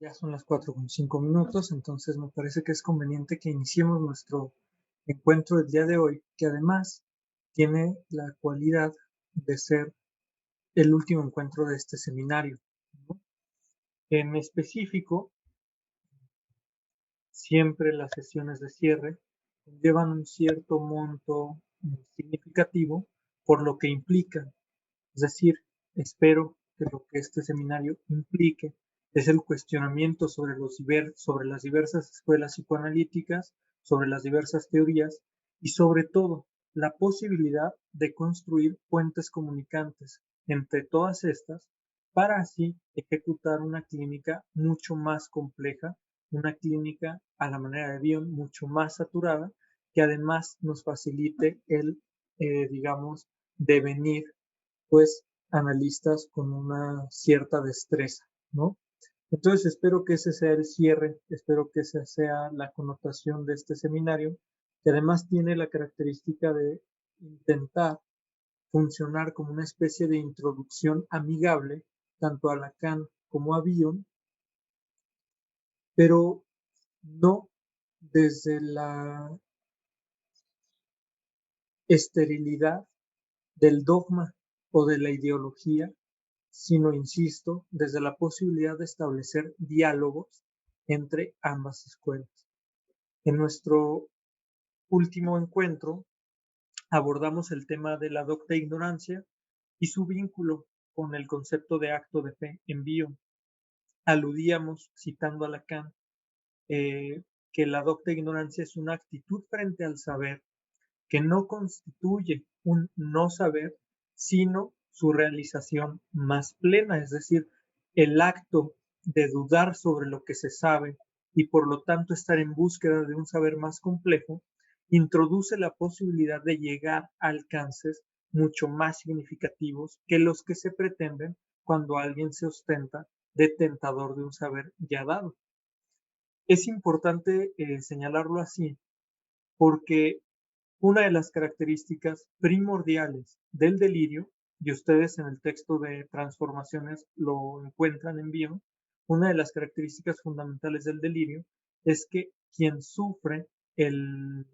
Ya son las 4:05, entonces me parece que es conveniente que iniciemos nuestro encuentro del día de hoy, que además tiene la cualidad de ser el último encuentro de este seminario, ¿no? En específico, siempre las sesiones de cierre llevan un cierto monto significativo por lo que implican. Es decir, espero que lo que este seminario implique es el cuestionamiento sobre las diversas escuelas psicoanalíticas, sobre las diversas teorías y sobre todo la posibilidad de construir puentes comunicantes entre todas estas para así ejecutar una clínica mucho más compleja, una clínica a la manera de Bion mucho más saturada, que además nos facilite el, digamos, devenir pues analistas con una cierta destreza, ¿no? Entonces espero que ese sea el cierre, espero que esa sea la connotación de este seminario, que además tiene la característica de intentar funcionar como una especie de introducción amigable tanto a Lacan como a Bion, pero no desde la esterilidad del dogma o de la ideología, sino, insisto, desde la posibilidad de establecer diálogos entre ambas escuelas. En nuestro último encuentro abordamos el tema de la docta ignorancia y su vínculo con el concepto de acto de fe en Bion. Aludíamos, citando a Lacan, que la docta ignorancia es una actitud frente al saber que no constituye un no saber, sino su realización más plena, es decir, el acto de dudar sobre lo que se sabe y por lo tanto estar en búsqueda de un saber más complejo, introduce la posibilidad de llegar a alcances mucho más significativos que los que se pretenden cuando alguien se ostenta detentador de un saber ya dado. Es importante señalarlo así porque una de las características primordiales del delirio, y ustedes en el texto de Transformaciones lo encuentran en Bion, una de las características fundamentales del delirio es que quien sufre el,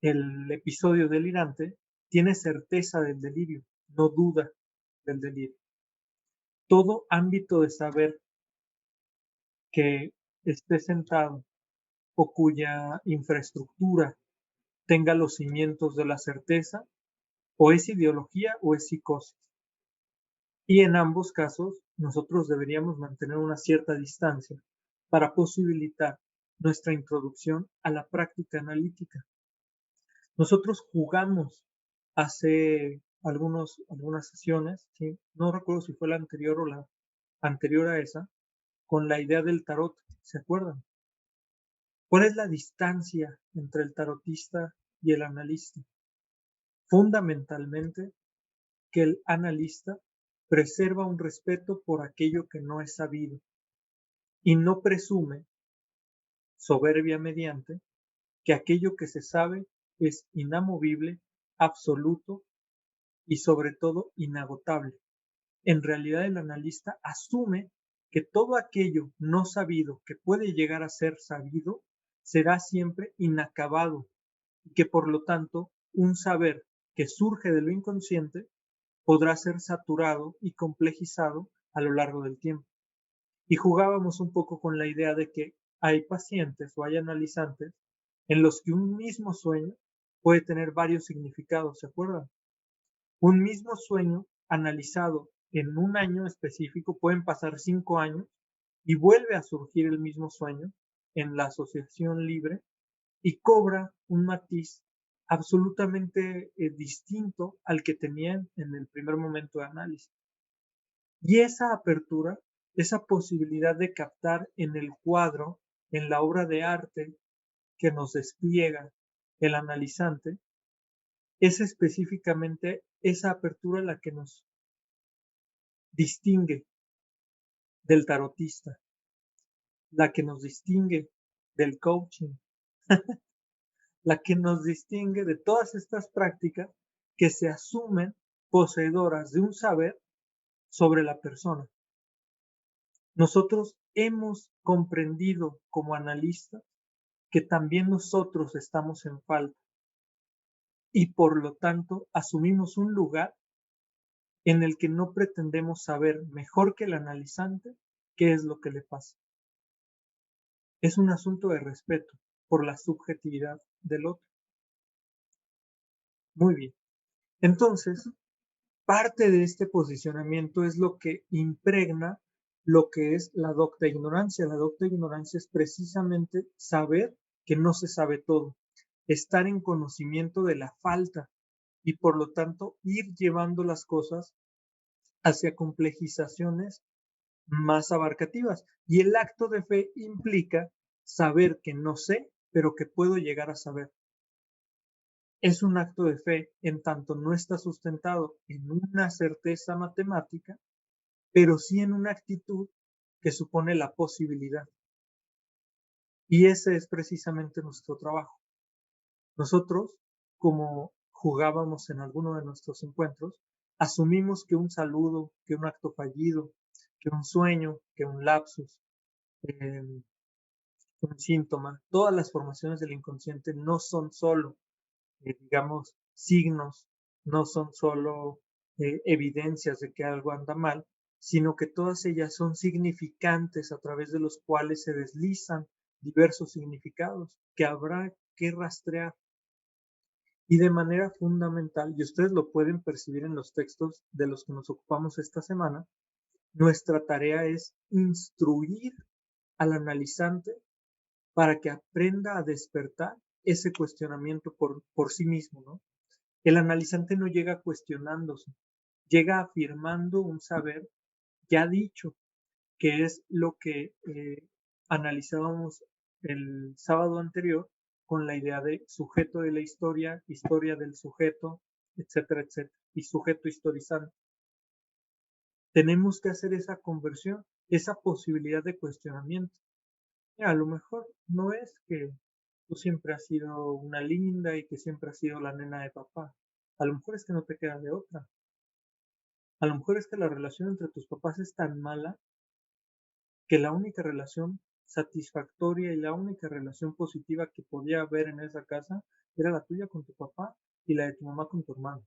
el episodio delirante tiene certeza del delirio, no duda del delirio. Todo ámbito de saber que esté sentado o cuya infraestructura tenga los cimientos de la certeza, o es ideología o es psicosis. Y en ambos casos, nosotros deberíamos mantener una cierta distancia para posibilitar nuestra introducción a la práctica analítica. Nosotros jugamos hace algunas sesiones, ¿sí? No recuerdo si fue la anterior o la anterior a esa, con la idea del tarot, ¿se acuerdan? ¿Cuál es la distancia entre el tarotista y el analista? Fundamentalmente, que el analista preserva un respeto por aquello que no es sabido y no presume, soberbia mediante, que aquello que se sabe es inamovible, absoluto y sobre todo inagotable. En realidad el analista asume que todo aquello no sabido que puede llegar a ser sabido será siempre inacabado y que por lo tanto un saber que surge de lo inconsciente podrá ser saturado y complejizado a lo largo del tiempo. Y jugábamos un poco con la idea de que hay pacientes o hay analizantes en los que un mismo sueño puede tener varios significados, ¿se acuerdan? Un mismo sueño analizado en un año específico, pueden pasar 5 años y vuelve a surgir el mismo sueño en la asociación libre y cobra un matiz absolutamente distinto al que tenían en el primer momento de análisis. Y esa apertura, esa posibilidad de captar en el cuadro, en la obra de arte que nos despliega el analizante, es específicamente esa apertura la que nos distingue del tarotista, la que nos distingue del coaching, la que nos distingue de todas estas prácticas que se asumen poseedoras de un saber sobre la persona. Nosotros hemos comprendido como analistas que también nosotros estamos en falta y por lo tanto asumimos un lugar en el que no pretendemos saber mejor que el analizante qué es lo que le pasa. Es un asunto de respeto por la subjetividad del otro. Muy bien. Entonces, parte de este posicionamiento es lo que impregna lo que es la docta ignorancia. La docta ignorancia es precisamente saber que no se sabe todo, estar en conocimiento de la falta y por lo tanto ir llevando las cosas hacia complejizaciones más abarcativas. Y el acto de fe implica saber que no sé, pero que puedo llegar a saber. Es un acto de fe en tanto no está sustentado en una certeza matemática, pero sí en una actitud que supone la posibilidad. Y ese es precisamente nuestro trabajo. Nosotros, como jugábamos en alguno de nuestros encuentros, asumimos que un saludo, que un acto fallido, que un sueño, que un lapsus, eh, un síntoma, todas las formaciones del inconsciente no son solo, digamos, signos, no son solo evidencias de que algo anda mal, sino que todas ellas son significantes a través de los cuales se deslizan diversos significados que habrá que rastrear. Y de manera fundamental, y ustedes lo pueden percibir en los textos de los que nos ocupamos esta semana, nuestra tarea es instruir al analizante para que aprenda a despertar ese cuestionamiento por sí mismo, ¿no? El analizante no llega cuestionándose, llega afirmando un saber ya dicho, que es lo que analizábamos el sábado anterior con la idea de sujeto de la historia, historia del sujeto, etcétera, etcétera, y sujeto historizante. Tenemos que hacer esa conversión, esa posibilidad de cuestionamiento. A lo mejor no es que tú siempre has sido una linda y que siempre has sido la nena de papá. A lo mejor es que no te queda de otra. A lo mejor es que la relación entre tus papás es tan mala que la única relación satisfactoria y la única relación positiva que podía haber en esa casa era la tuya con tu papá y la de tu mamá con tu hermano.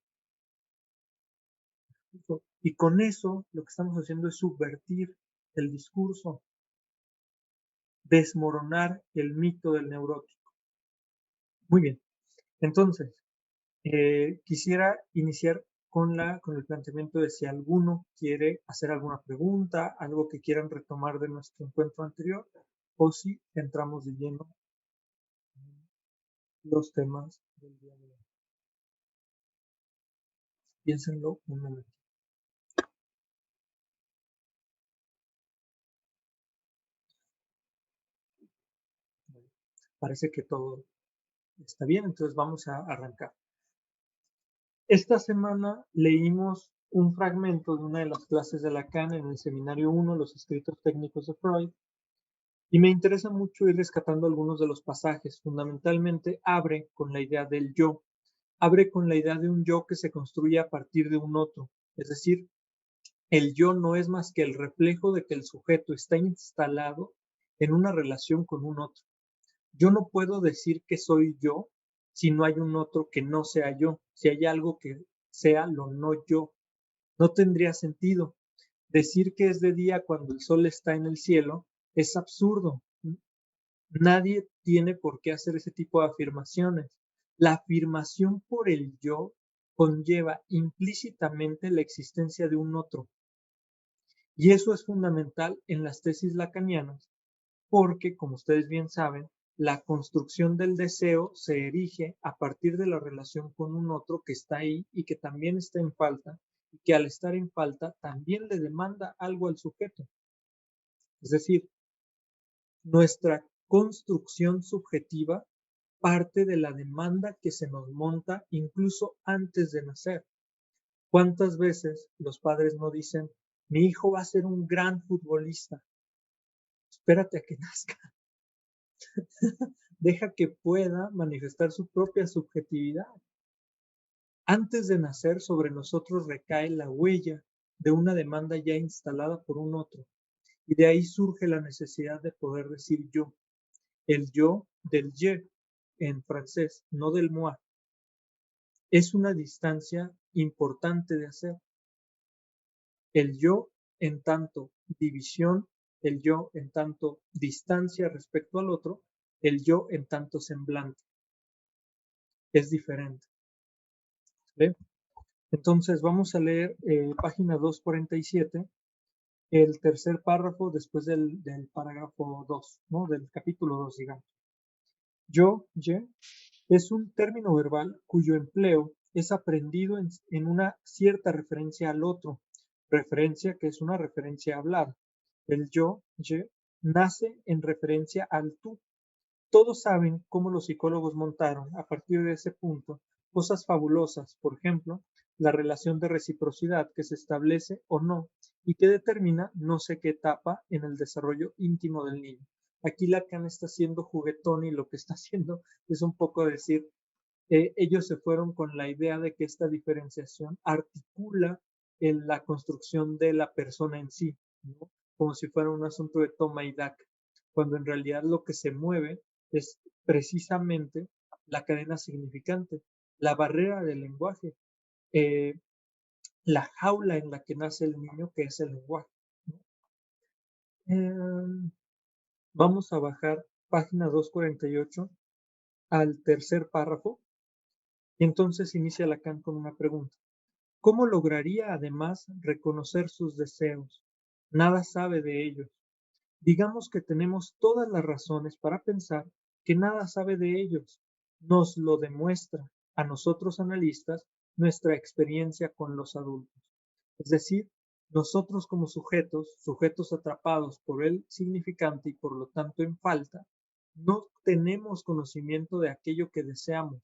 Y con eso lo que estamos haciendo es subvertir el discurso, desmoronar el mito del neurótico. Muy bien, entonces, quisiera iniciar con el planteamiento de si alguno quiere hacer alguna pregunta, algo que quieran retomar de nuestro encuentro anterior, o si entramos de lleno en los temas del día de hoy. Piénsenlo un momento. Parece que todo está bien, entonces vamos a arrancar. Esta semana leímos un fragmento de una de las clases de Lacan en el seminario 1, los escritos técnicos de Freud, y me interesa mucho ir rescatando algunos de los pasajes. Fundamentalmente abre con la idea del yo, abre con la idea de un yo que se construye a partir de un otro, es decir, el yo no es más que el reflejo de que el sujeto está instalado en una relación con un otro. Yo no puedo decir que soy yo si no hay un otro que no sea yo, si hay algo que sea lo no yo. No tendría sentido. Decir que es de día cuando el sol está en el cielo es absurdo. Nadie tiene por qué hacer ese tipo de afirmaciones. La afirmación por el yo conlleva implícitamente la existencia de un otro. Y eso es fundamental en las tesis lacanianas, porque, como ustedes bien saben, la construcción del deseo se erige a partir de la relación con un otro que está ahí y que también está en falta, y que al estar en falta también le demanda algo al sujeto. Es decir, nuestra construcción subjetiva parte de la demanda que se nos monta incluso antes de nacer. ¿Cuántas veces los padres no dicen, mi hijo va a ser un gran futbolista? Espérate a que nazca. Deja que pueda manifestar su propia subjetividad. Antes de nacer, sobre nosotros recae la huella de una demanda ya instalada por un otro. Y de ahí surge la necesidad de poder decir yo. El yo del je en francés, no del moi. Es una distancia importante de hacer. El yo en tanto división, el yo en tanto distancia respecto al otro, el yo en tanto semblante. Es diferente. ¿Ve? Entonces vamos a leer página 247, el tercer párrafo después del parágrafo 2, ¿no? Del capítulo 2, digamos. Yo, je, es un término verbal cuyo empleo es aprendido en una cierta referencia al otro, referencia que es una referencia hablada. El yo, je, nace en referencia al tú. Todos saben cómo los psicólogos montaron, a partir de ese punto, cosas fabulosas, por ejemplo, la relación de reciprocidad que se establece o no y que determina no sé qué etapa en el desarrollo íntimo del niño. Aquí Lacan está siendo juguetón y lo que está haciendo es un poco decir, ellos se fueron con la idea de que esta diferenciación articula en la construcción de la persona en sí, ¿no? Como si fuera un asunto de toma y daca, cuando en realidad lo que se mueve es precisamente la cadena significante, la barrera del lenguaje, eh, la jaula en la que nace el niño, que es el lenguaje, ¿no? Vamos a bajar página 248 al tercer párrafo. Y entonces inicia Lacan con una pregunta. ¿Cómo lograría además reconocer sus deseos? Nada sabe de ellos. Digamos que tenemos todas las razones para pensar que nada sabe de ellos. Nos lo demuestra a nosotros analistas nuestra experiencia con los adultos. Es decir, nosotros como sujetos, sujetos atrapados por el significante y por lo tanto en falta, no tenemos conocimiento de aquello que deseamos,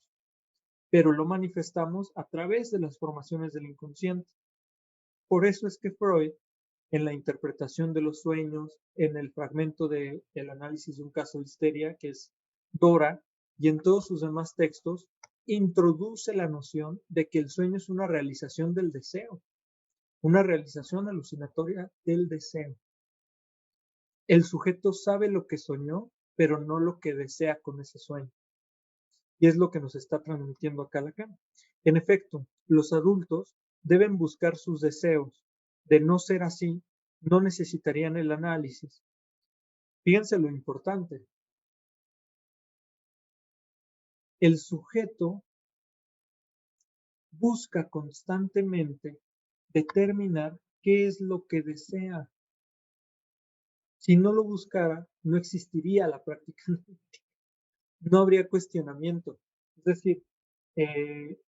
pero lo manifestamos a través de las formaciones del inconsciente. Por eso es que Freud, en la interpretación de los sueños, en el fragmento del análisis de un caso de histeria, que es Dora, y en todos sus demás textos, introduce la noción de que el sueño es una realización del deseo, una realización alucinatoria del deseo. El sujeto sabe lo que soñó, pero no lo que desea con ese sueño. Y es lo que nos está transmitiendo acá Lacan. En efecto, los adultos deben buscar sus deseos. De no ser así, no necesitarían el análisis. Fíjense lo importante. El sujeto busca constantemente determinar qué es lo que desea. Si no lo buscara, no existiría la práctica analítica. No habría cuestionamiento. Es decir, eh,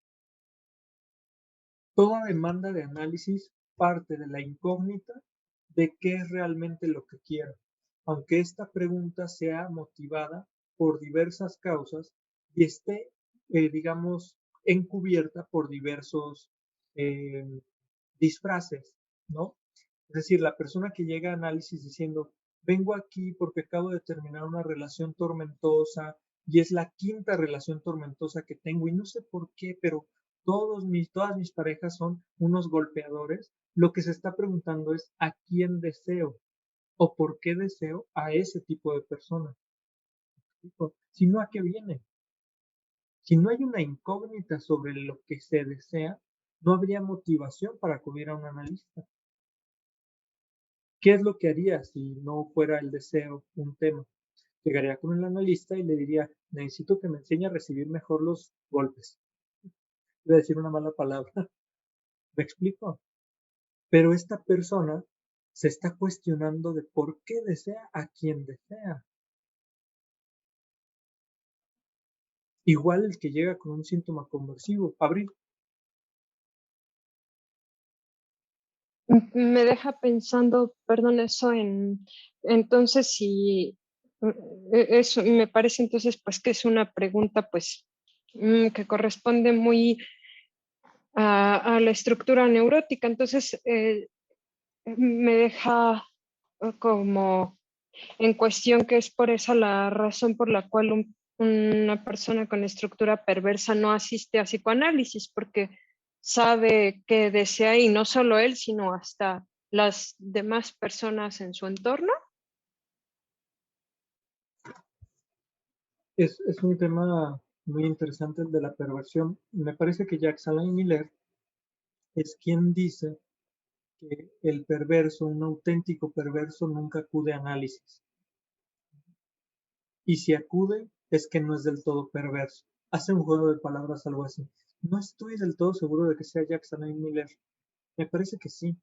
toda demanda de análisis parte de la incógnita de qué es realmente lo que quiero, aunque esta pregunta sea motivada por diversas causas y esté, digamos, encubierta por diversos eh, disfraces, ¿no? Es decir, la persona que llega a análisis diciendo, vengo aquí porque acabo de terminar una relación tormentosa y es la quinta relación tormentosa que tengo y no sé por qué, pero todas mis parejas son unos golpeadores. Lo que se está preguntando es a quién deseo o por qué deseo a ese tipo de persona. Si no, ¿a qué viene? Si no hay una incógnita sobre lo que se desea, no habría motivación para acudir a un analista. ¿Qué es lo que haría si no fuera el deseo un tema? Llegaría con el analista y le diría, necesito que me enseñe a recibir mejor los golpes. Voy a decir una mala palabra. ¿Me explico? Pero esta persona se está cuestionando de por qué desea a quien desea. Igual el que llega con un síntoma conversivo. Abril. Me deja pensando, perdón, eso entonces si eso me parece entonces pues que es una pregunta pues que corresponde muy a la estructura neurótica. Entonces me deja como en cuestión que es por esa la razón por la cual una persona con estructura perversa no asiste a psicoanálisis, porque sabe que desea y no solo él, sino hasta las demás personas en su entorno? Es un tema muy interesante el de la perversión. Me parece que Jacques Alain Miller es quien dice que el perverso, un auténtico perverso, nunca acude a análisis. Y si acude, es que no es del todo perverso. Hace un juego de palabras, algo así. No estoy del todo seguro de que sea Jacques Alain Miller. Me parece que sí.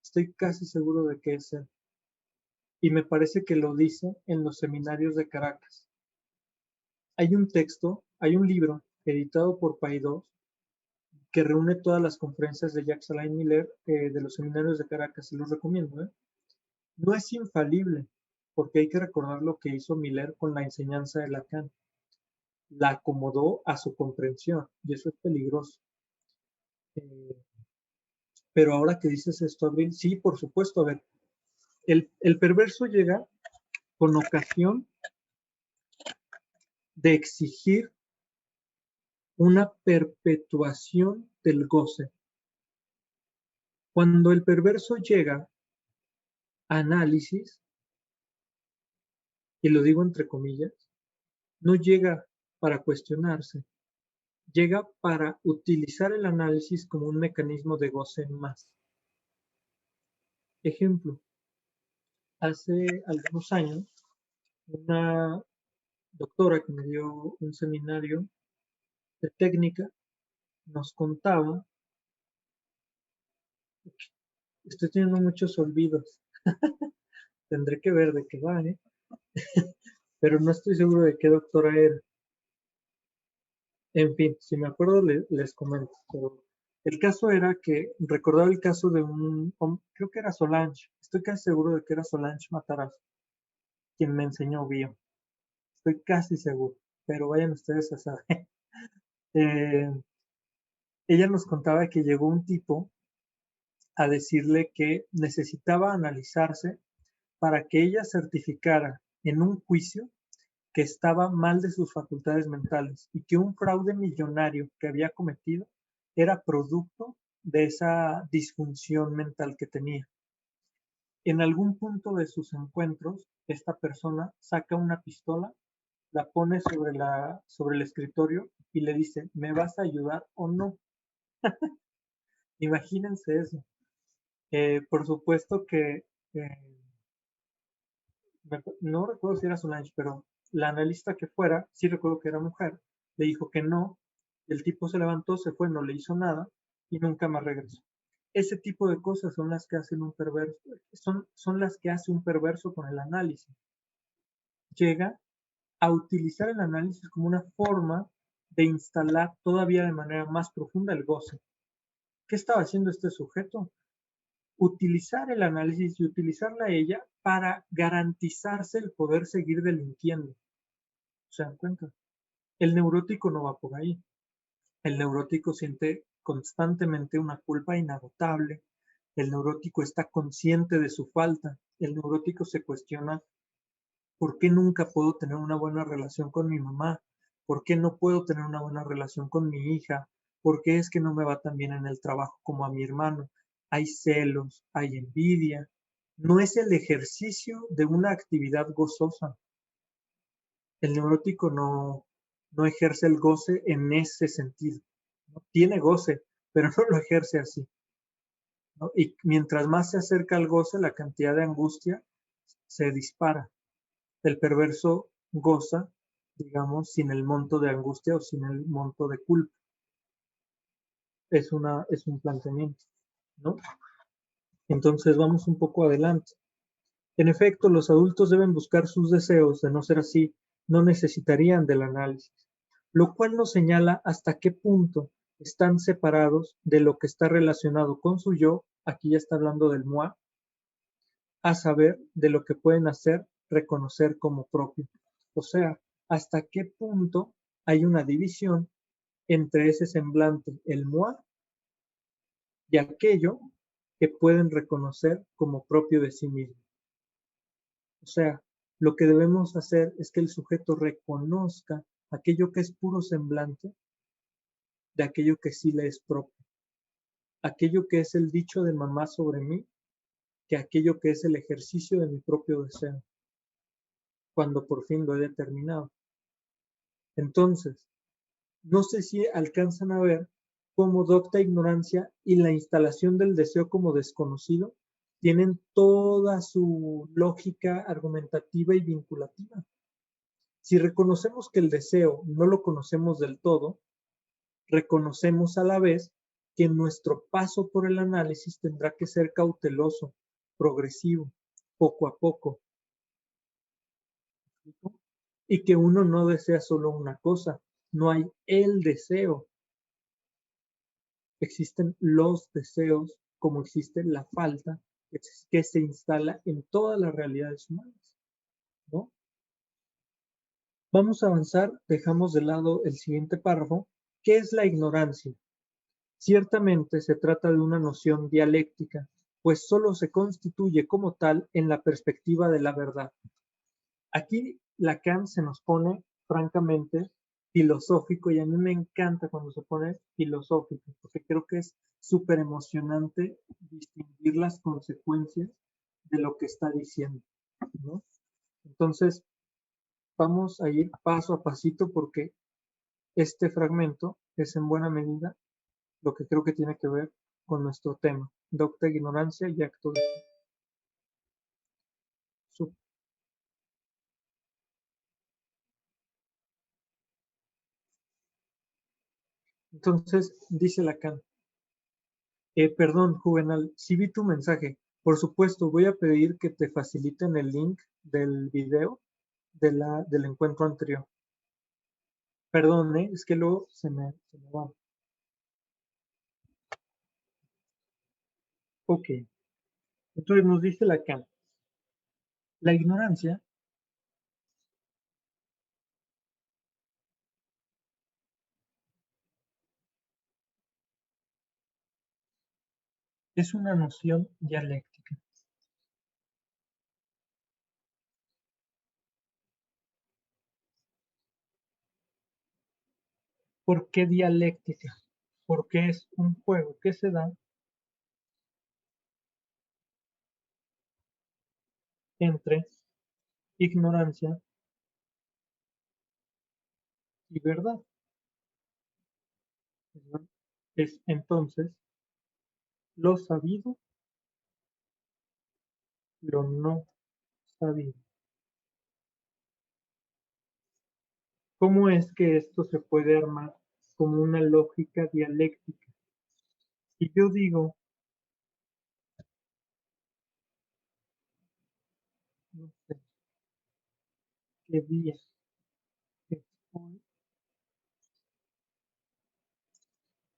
Estoy casi seguro de que es él. Y me parece que lo dice en los seminarios de Caracas. Hay un texto, hay un libro editado por Paidós que reúne todas las conferencias de Jacques Alain Miller de los seminarios de Caracas. Se los recomiendo, ¿eh? No es infalible, porque hay que recordar lo que hizo Miller con la enseñanza de Lacan. La acomodó a su comprensión, y eso es peligroso. Eh, pero ahora que dices esto, Abril, sí, por supuesto, a ver, el perverso llega con ocasión de exigir una perpetuación del goce. Cuando el perverso llega a análisis, y lo digo entre comillas, no llega para cuestionarse, llega para utilizar el análisis como un mecanismo de goce más. Ejemplo, hace algunos años, una doctora que me dio un seminario de técnica nos contaba, estoy teniendo muchos olvidos, tendré que ver de qué va, ¿eh? Pero no estoy seguro de qué doctora era. En fin, si me acuerdo les comento. Pero el caso era que recordaba el caso de creo que era Solange, estoy casi seguro de que era Solange Matarazzo, quien me enseñó bio. Estoy casi seguro, pero vayan ustedes a saber. Eh, ella nos contaba que llegó un tipo a decirle que necesitaba analizarse para que ella certificara en un juicio que estaba mal de sus facultades mentales y que un fraude millonario que había cometido era producto de esa disfunción mental que tenía. En algún punto de sus encuentros, esta persona saca una pistola, la pone sobre el escritorio y le dice, ¿me vas a ayudar o no? Imagínense eso. Por supuesto que no recuerdo si era Solange, pero la analista que fuera, sí recuerdo que era mujer, le dijo que no, el tipo se levantó, se fue, no le hizo nada y nunca más regresó. Ese tipo de cosas son las que hacen un perverso, son las que hace un perverso con el análisis. Llega a utilizar el análisis como una forma de instalar todavía de manera más profunda el goce. ¿Qué estaba haciendo este sujeto? Utilizar el análisis y utilizarla a ella para garantizarse el poder seguir delinquiendo. ¿Se dan cuenta? El neurótico no va por ahí. El neurótico siente constantemente una culpa inagotable. El neurótico está consciente de su falta. El neurótico se cuestiona, ¿por qué nunca puedo tener una buena relación con mi mamá? ¿Por qué no puedo tener una buena relación con mi hija? ¿Por qué es que no me va tan bien en el trabajo como a mi hermano? Hay celos, hay envidia. No es el ejercicio de una actividad gozosa. El neurótico no ejerce el goce en ese sentido, ¿no? Tiene goce, pero no lo ejerce así, ¿no? Y mientras más se acerca al goce, la cantidad de angustia se dispara. El perverso goza, digamos, sin el monto de angustia o sin el monto de culpa. Es un planteamiento, ¿no? Entonces vamos un poco adelante. En efecto, los adultos deben buscar sus deseos, de no ser así, no necesitarían del análisis, lo cual nos señala hasta qué punto están separados de lo que está relacionado con su yo, aquí ya está hablando del moi, a saber de lo que pueden hacer, reconocer como propio. O sea, hasta qué punto hay una división entre ese semblante, el moi, y aquello que pueden reconocer como propio de sí mismo. O sea, lo que debemos hacer es que el sujeto reconozca aquello que es puro semblante de aquello que sí le es propio. Aquello que es el dicho de mamá sobre mí que aquello que es el ejercicio de mi propio deseo, cuando por fin lo he determinado. Entonces, no sé si alcanzan a ver cómo docta ignorancia y la instalación del deseo como desconocido tienen toda su lógica argumentativa y vinculativa. Si reconocemos que el deseo no lo conocemos del todo, reconocemos a la vez que nuestro paso por el análisis tendrá que ser cauteloso, progresivo, poco a poco, y que uno no desea solo una cosa, no hay el deseo, existen los deseos como existe la falta que se instala en todas las realidades humanas, ¿no? Vamos a avanzar, dejamos de lado el siguiente párrafo. ¿Qué es la ignorancia? Ciertamente se trata de una noción dialéctica, pues solo se constituye como tal en la perspectiva de la verdad. Aquí Lacan se nos pone francamente filosófico y a mí me encanta cuando se pone filosófico, porque creo que es súper emocionante distinguir las consecuencias de lo que está diciendo, ¿no? Entonces, vamos a ir paso a pasito porque este fragmento es en buena medida lo que creo que tiene que ver con nuestro tema, docta ignorancia y acto de fe. Entonces, dice Lacan, perdón, Juvenal, sí vi tu mensaje. Por supuesto, voy a pedir que te faciliten el link del video del encuentro anterior. Perdón, es que luego se me va. Ok, entonces nos dice Lacan, la ignorancia es una noción dialéctica. ¿Por qué dialéctica? Porque es un juego que se da entre ignorancia y verdad. Es entonces lo sabido, lo no sabido. ¿Cómo es que esto se puede armar como una lógica dialéctica? Si yo digo, no sé, qué día es hoy,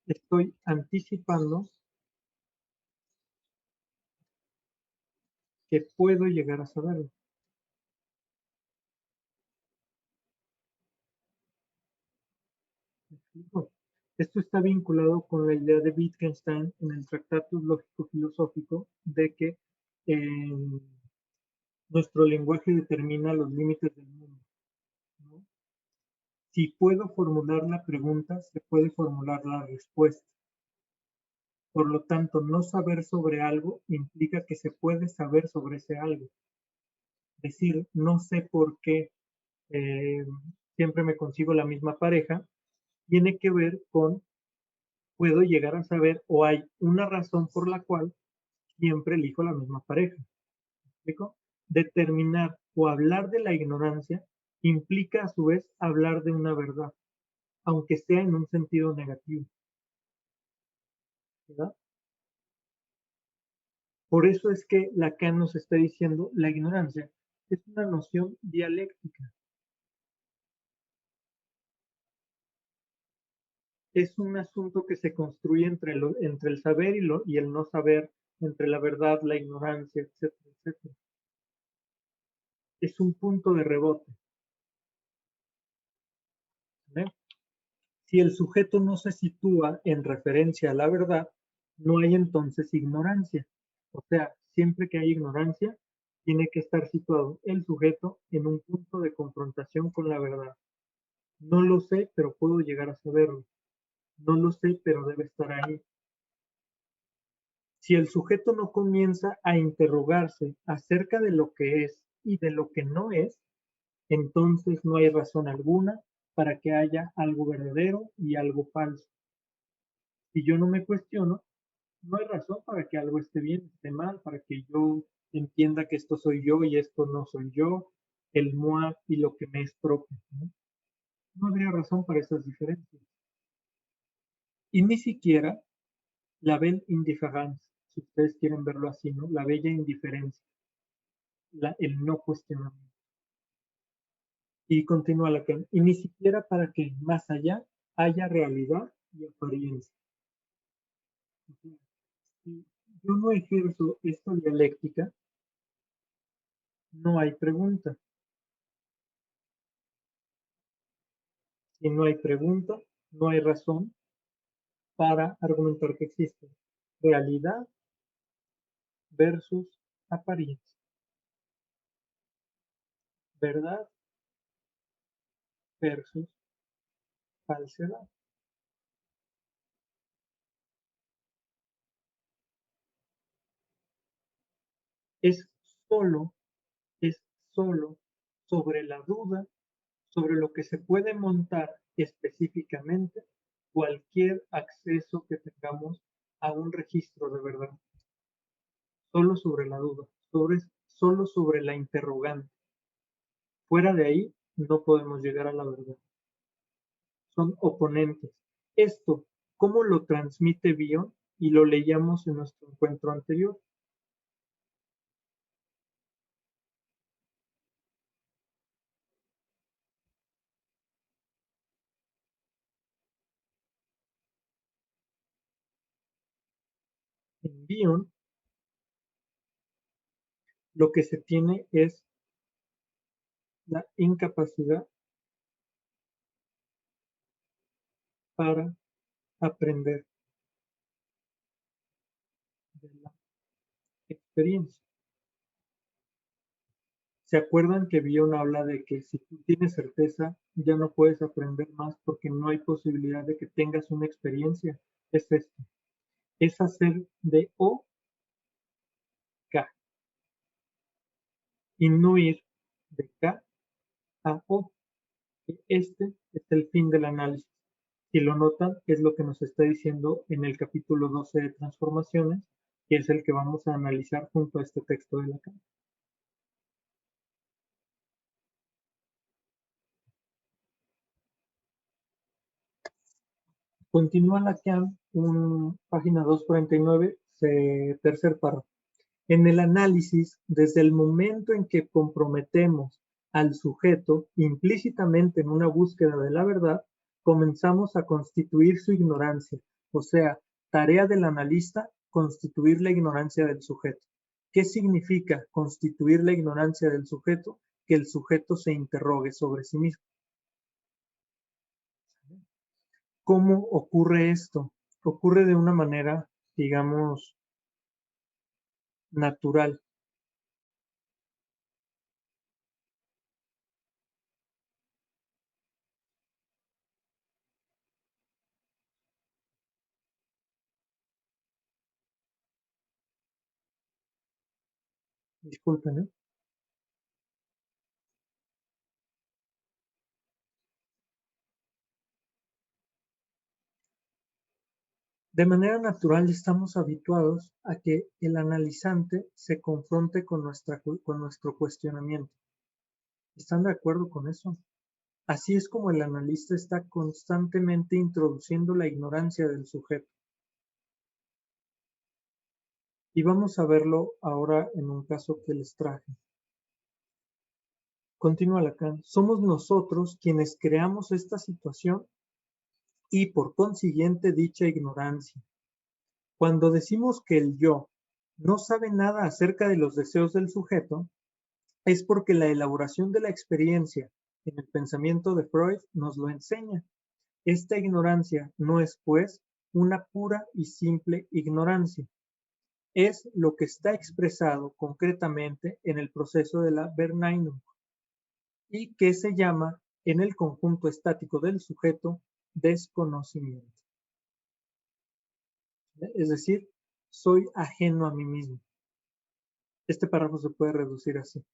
estoy anticipando que puedo llegar a saberlo. ¿Me explico? Esto está vinculado con la idea de Wittgenstein en el Tractatus Lógico-Filosófico de que eh, nuestro lenguaje determina los límites del mundo, ¿no? Si puedo formular la pregunta, se puede formular la respuesta. Por lo tanto, no saber sobre algo implica que se puede saber sobre ese algo. Es decir, no sé por qué eh, siempre me consigo la misma pareja, tiene que ver con, puedo llegar a saber o hay una razón por la cual siempre elijo la misma pareja. ¿Me explico? Determinar o hablar de la ignorancia implica a su vez hablar de una verdad, aunque sea en un sentido negativo, ¿verdad? Por eso es que Lacan nos está diciendo la ignorancia es una noción dialéctica, es un asunto que se construye entre el saber y el no saber, entre la verdad, la ignorancia, etcétera, etcétera. Es un punto de rebote, ¿vale? Si el sujeto no se sitúa en referencia a la verdad, no hay entonces ignorancia. O sea, siempre que hay ignorancia, tiene que estar situado el sujeto en un punto de confrontación con la verdad. No lo sé, pero puedo llegar a saberlo. No lo sé, pero debe estar ahí. Si el sujeto no comienza a interrogarse acerca de lo que es y de lo que no es, entonces no hay razón alguna para que haya algo verdadero y algo falso. Si yo no me cuestiono, no hay razón para que algo esté bien, esté mal, para que yo entienda que esto soy yo y esto no soy yo, el moi y lo que me es propio, ¿no? No habría razón para esas diferencias. Y ni siquiera la belle indifférence, si ustedes quieren verlo así, ¿no? La bella indiferencia, el no cuestionamiento. Y continúa Lacan, y ni siquiera para que más allá haya realidad y apariencia. Si yo no ejerzo esta dialéctica, no hay pregunta. Si no hay pregunta, no hay razón para argumentar que existe realidad versus apariencia, verdad versus falsedad. Es solo, es solo sobre la duda, sobre lo que se puede montar específicamente cualquier acceso que tengamos a un registro de verdad. Solo sobre la duda, solo sobre la interrogante. Fuera de ahí no podemos llegar a la verdad. Son oponentes. Esto, ¿cómo lo transmite Bion? Y lo leíamos en nuestro encuentro anterior. En Bion, lo que se tiene es la incapacidad para aprender de la experiencia. ¿Se acuerdan que Bion habla de que si tú tienes certeza, ya no puedes aprender más porque no hay posibilidad de que tengas una experiencia? Es esto, es hacer de O K y no ir de K a O. Este es el fin del análisis. Si lo notan, es lo que nos está diciendo en el capítulo 12 de Transformaciones, que es el que vamos a analizar junto a este texto de Lacan. Continúa Lacan, página 249, tercer párrafo. En el análisis, desde el momento en que comprometemos al sujeto implícitamente en una búsqueda de la verdad, comenzamos a constituir su ignorancia, o sea, tarea del analista, constituir la ignorancia del sujeto. ¿Qué significa constituir la ignorancia del sujeto? Que el sujeto se interrogue sobre sí mismo. ¿Cómo ocurre esto? Ocurre de una manera, digamos, natural. Disculpen, ¿eh? De manera natural estamos habituados a que el analizante se confronte con nuestro cuestionamiento. ¿Están de acuerdo con eso? Así es como el analista está constantemente introduciendo la ignorancia del sujeto. Y vamos a verlo ahora en un caso que les traje. Continúa Lacan. Somos nosotros quienes creamos esta situación y por consiguiente dicha ignorancia. Cuando decimos que el yo no sabe nada acerca de los deseos del sujeto, es porque la elaboración de la experiencia en el pensamiento de Freud nos lo enseña. Esta ignorancia no es, pues, una pura y simple ignorancia. Es lo que está expresado concretamente en el proceso de la Verneinung y que se llama en el conjunto estático del sujeto desconocimiento. Es decir, soy ajeno a mí mismo. Este párrafo se puede reducir así.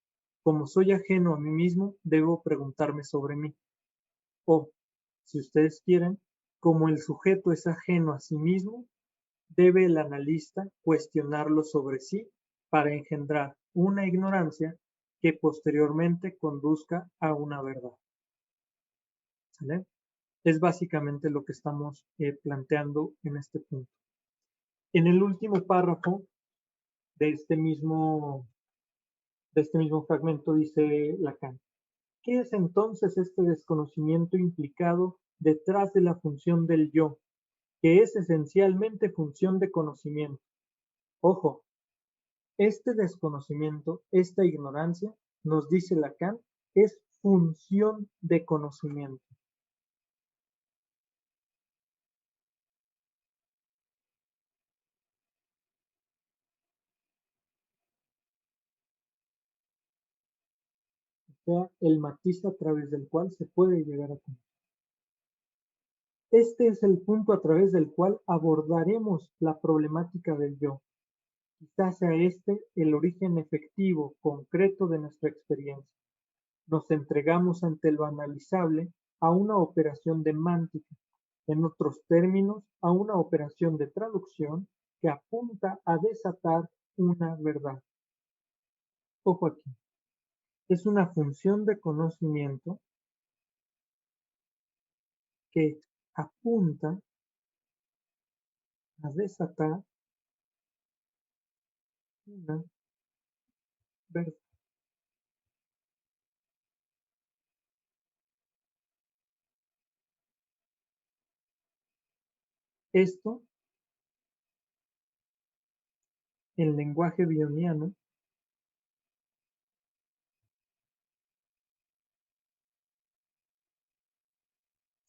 Como soy ajeno a mí mismo, debo preguntarme sobre mí. O, si ustedes quieren, como el sujeto es ajeno a sí mismo, debe el analista cuestionarlo sobre sí para engendrar una ignorancia que posteriormente conduzca a una verdad. ¿Sale? Es básicamente lo que estamos planteando en este punto. En el último párrafo de este mismo fragmento dice Lacan: ¿qué es entonces este desconocimiento implicado detrás de la función del yo, que es esencialmente función de conocimiento? Ojo, este desconocimiento, esta ignorancia, nos dice Lacan, es función de conocimiento. O sea, el matiz a través del cual se puede llegar a conocer. Este es el punto a través del cual abordaremos la problemática del yo. Quizás sea este el origen efectivo, concreto de nuestra experiencia. Nos entregamos ante lo analizable a una operación semántica, en otros términos, a una operación de traducción que apunta a desatar una verdad. Ojo aquí, es una función de conocimiento que apunta a desatar una verdad. Esto, en lenguaje bioniano,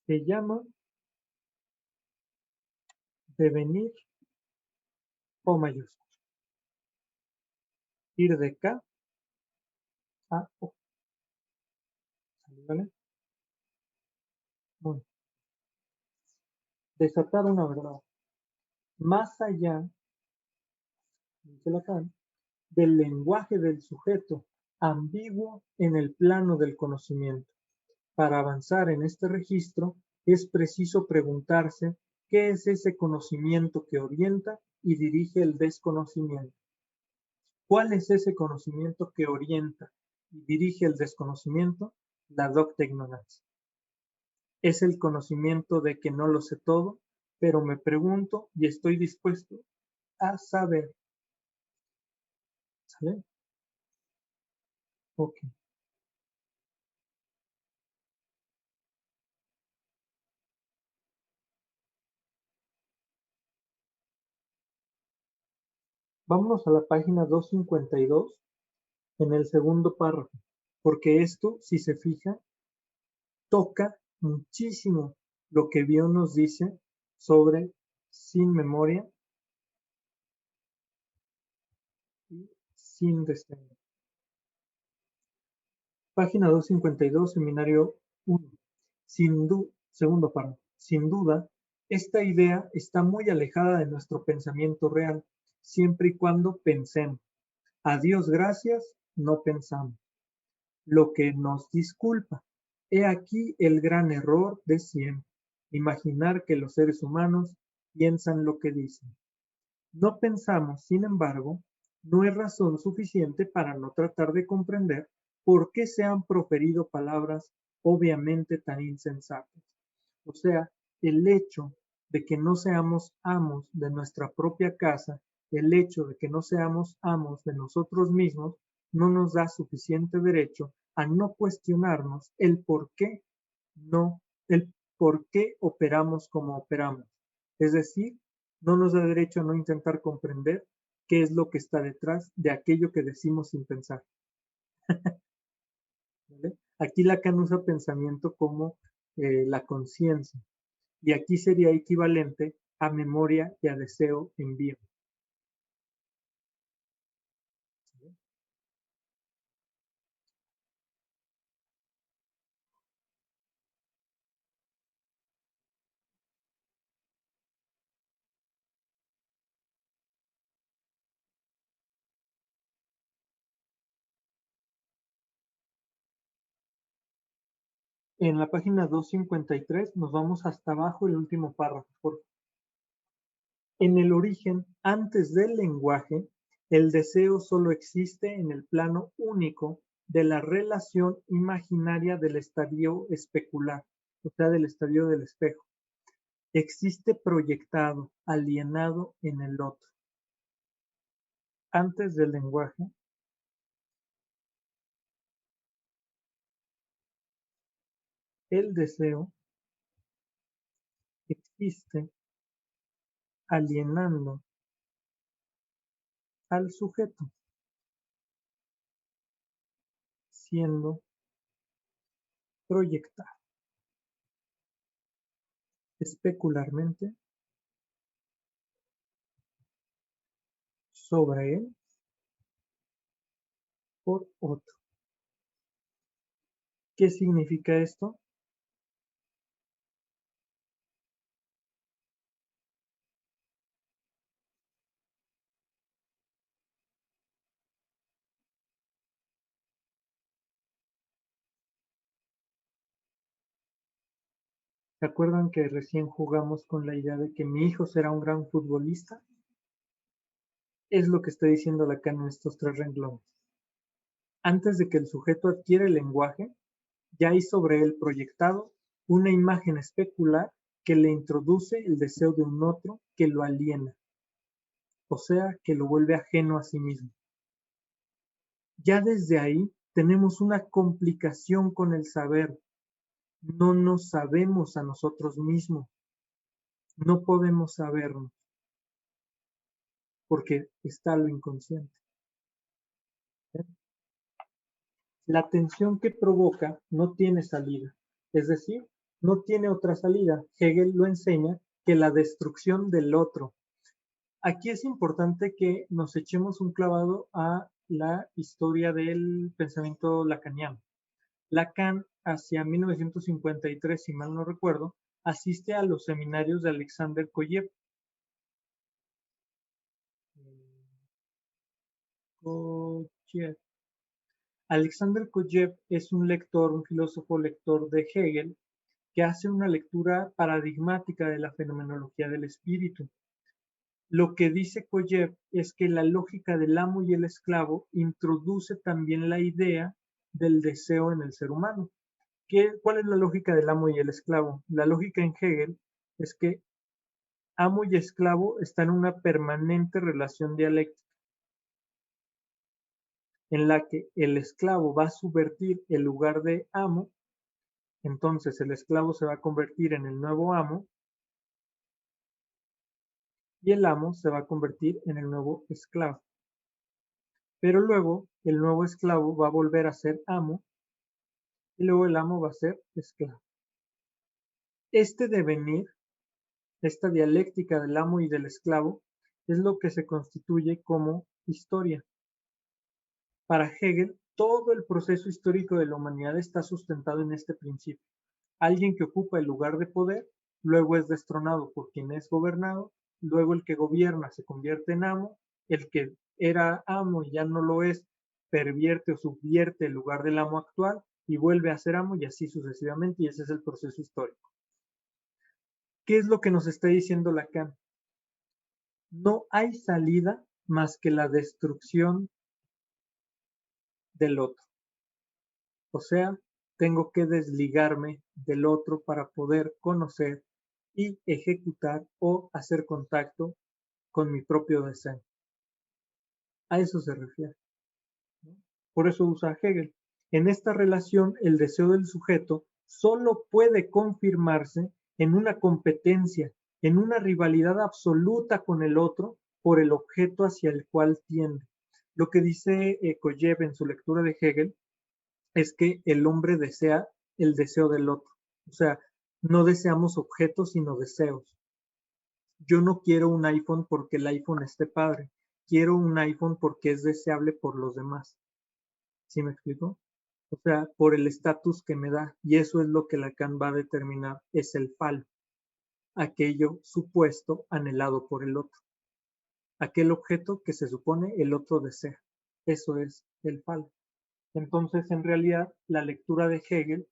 se llama devenir o mayúscula. Ir de K a O. ¿Vale? Bueno, desatar una verdad. Más allá, dice Lacan, del lenguaje del sujeto, ambiguo en el plano del conocimiento. Para avanzar en este registro, es preciso preguntarse qué es ese conocimiento que orienta y dirige el desconocimiento. ¿Cuál es ese conocimiento que orienta y dirige el desconocimiento? La docta ignorancia. Es el conocimiento de que no lo sé todo, pero me pregunto y estoy dispuesto a saber. ¿Sale? Ok. Vámonos a la página 252 en el segundo párrafo, porque esto, si se fija, toca muchísimo lo que Bion nos dice sobre sin memoria y sin destino. Página 252, seminario 1. Segundo párrafo. Sin duda, esta idea está muy alejada de nuestro pensamiento real, siempre y cuando pensemos. A Dios gracias, no pensamos. Lo que nos disculpa. He aquí el gran error de siempre, imaginar que los seres humanos piensan lo que dicen. No pensamos, sin embargo, no es razón suficiente para no tratar de comprender por qué se han proferido palabras obviamente tan insensatas. O sea, el hecho de que no seamos amos de nuestra propia casa, el hecho de que no seamos amos de nosotros mismos, no nos da suficiente derecho a no cuestionarnos no, el por qué operamos como operamos. Es decir, no nos da derecho a no intentar comprender qué es lo que está detrás de aquello que decimos sin pensar. ¿Vale? Aquí Lacan usa pensamiento como la conciencia, y aquí sería equivalente a memoria y a deseo en vivo. En la página 253 nos vamos hasta abajo el último párrafo. En el origen, antes del lenguaje, el deseo solo existe en el plano único de la relación imaginaria del estadio especular, o sea, del estadio del espejo. Existe proyectado, alienado en el otro. Antes del lenguaje, el deseo existe alienando al sujeto, siendo proyectado especularmente sobre él por otro. ¿Qué significa esto? ¿Se acuerdan que recién jugamos con la idea de que mi hijo será un gran futbolista? Es lo que está diciendo Lacan en estos 3 renglones. Antes de que el sujeto adquiera el lenguaje, ya hay sobre él proyectado una imagen especular que le introduce el deseo de un otro que lo aliena, o sea, que lo vuelve ajeno a sí mismo. Ya desde ahí tenemos una complicación con el saber. No nos sabemos a nosotros mismos, no podemos sabernos, porque está lo inconsciente. La tensión que provoca no tiene salida, es decir, no tiene otra salida. Hegel lo enseña que la destrucción del otro. Aquí es importante que nos echemos un clavado a la historia del pensamiento lacaniano. Lacan, hacia 1953, si mal no recuerdo, asiste a los seminarios de Alexander Kojev. Alexander Kojev es un lector, un filósofo lector de Hegel, que hace una lectura paradigmática de la fenomenología del espíritu. Lo que dice Kojev es que la lógica del amo y el esclavo introduce también la idea del deseo en el ser humano. ¿Cuál es la lógica del amo y el esclavo? La lógica en Hegel es que amo y esclavo están en una permanente relación dialéctica, en la que el esclavo va a subvertir el lugar de amo, entonces el esclavo se va a convertir en el nuevo amo y el amo se va a convertir en el nuevo esclavo. Pero luego el nuevo esclavo va a volver a ser amo y luego el amo va a ser esclavo. Este devenir, esta dialéctica del amo y del esclavo, es lo que se constituye como historia. Para Hegel, todo el proceso histórico de la humanidad está sustentado en este principio. Alguien que ocupa el lugar de poder, luego es destronado por quien es gobernado, luego el que gobierna se convierte en amo, el que era amo y ya no lo es, pervierte o subvierte el lugar del amo actual y vuelve a ser amo y así sucesivamente, y ese es el proceso histórico. ¿Qué es lo que nos está diciendo Lacan? No hay salida más que la destrucción del otro. O sea, tengo que desligarme del otro para poder conocer y ejecutar o hacer contacto con mi propio deseo. A eso se refiere, ¿no? Por eso usa Hegel. En esta relación, el deseo del sujeto solo puede confirmarse en una competencia, en una rivalidad absoluta con el otro por el objeto hacia el cual tiende. Lo que dice Kojev en su lectura de Hegel es que el hombre desea el deseo del otro. O sea, no deseamos objetos, sino deseos. Yo no quiero un iPhone porque el iPhone esté padre. Quiero un iPhone porque es deseable por los demás. ¿Sí me explico? O sea, por el estatus que me da. Y eso es lo que Lacan va a determinar, es el falo. Aquello supuesto anhelado por el otro. Aquel objeto que se supone el otro desea. Eso es el falo. Entonces, en realidad, la lectura de Hegel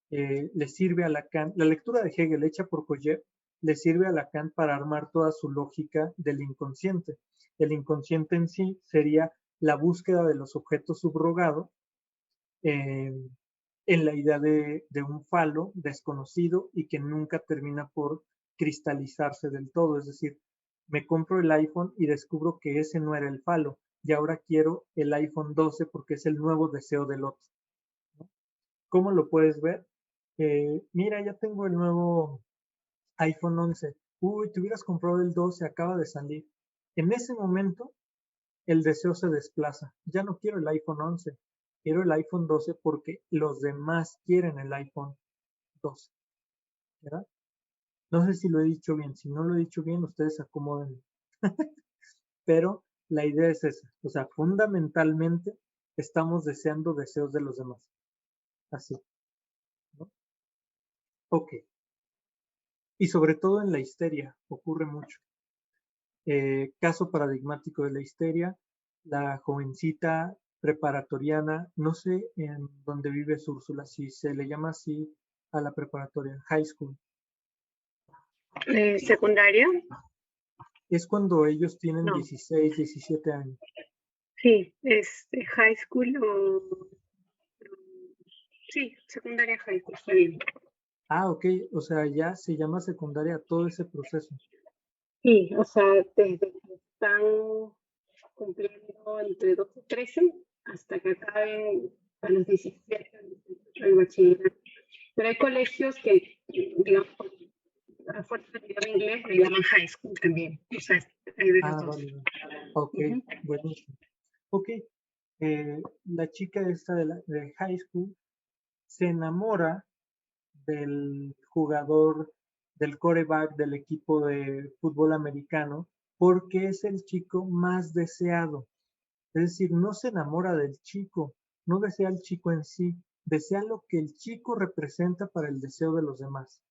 le sirve a Lacan, la lectura de Hegel hecha por Kojev, le sirve a Lacan para armar toda su lógica del inconsciente. El inconsciente en sí sería la búsqueda de los objetos subrogados eh, en la idea de un falo desconocido y que nunca termina por cristalizarse del todo. Es decir, me compro el iPhone y descubro que ese no era el falo y ahora quiero el iPhone 12 porque es el nuevo deseo del otro, ¿no? ¿Cómo lo puedes ver? Mira, ya tengo el nuevo iPhone 11. Uy, te hubieras comprado el 12, acaba de salir. En ese momento, el deseo se desplaza. Ya no quiero el iPhone 11, quiero el iPhone 12 porque los demás quieren el iPhone 12, ¿verdad? No sé si lo he dicho bien. Si no lo he dicho bien, ustedes acomoden. Pero la idea es esa. O sea, fundamentalmente estamos deseando deseos de los demás. Así, ¿no? Ok. Y sobre todo en la histeria ocurre mucho. Caso paradigmático de la histeria, la jovencita preparatoriana, no sé en dónde vive Úrsula, si se le llama así a la preparatoria, high school. ¿Secundaria? Es cuando ellos tienen No. 16, 17 años. Sí, es high school o... Sí, secundaria high school, está bien. Ah, ok, o sea, ya se llama secundaria todo ese proceso. Sí, o sea, desde que están cumpliendo entre 12 y 13 hasta que acaben a los 17, el bachillerato. Pero hay colegios que, digamos, a fuerza de idioma inglés le llaman high school también. O sea, hay de los Ah, dos. vale, vale. Ok, Ujú. buenísimo. Ok, la chica esta de high school se enamora del jugador, del quarterback del equipo de fútbol americano, porque es el chico más deseado. Es decir, no se enamora del chico, no desea al chico en sí, desea lo que el chico representa para el deseo de los demás.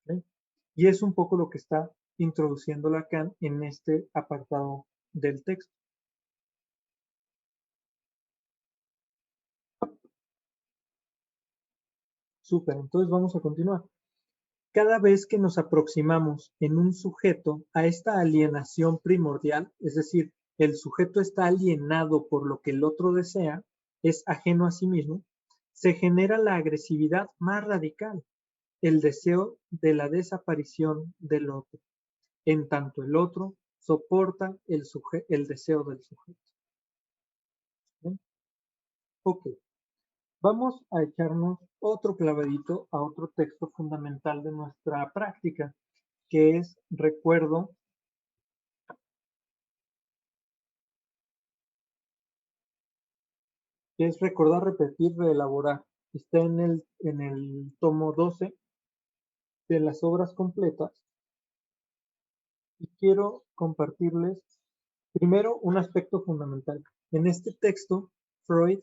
¿Sí? Y es un poco lo que está introduciendo Lacan en este apartado del texto. Súper, entonces vamos a continuar. Cada vez que nos aproximamos en un sujeto a esta alienación primordial, es decir, el sujeto está alienado por lo que el otro desea, es ajeno a sí mismo, se genera la agresividad más radical, el deseo de la desaparición del otro, en tanto el otro soporta el deseo del sujeto. ¿Bien? Ok, vamos a echarnos otro clavadito a otro texto fundamental de nuestra práctica, que es Recuerdo, que es recordar, repetir, reelaborar. Está en el tomo 12 de las obras completas y quiero compartirles primero un aspecto fundamental. En este texto, Freud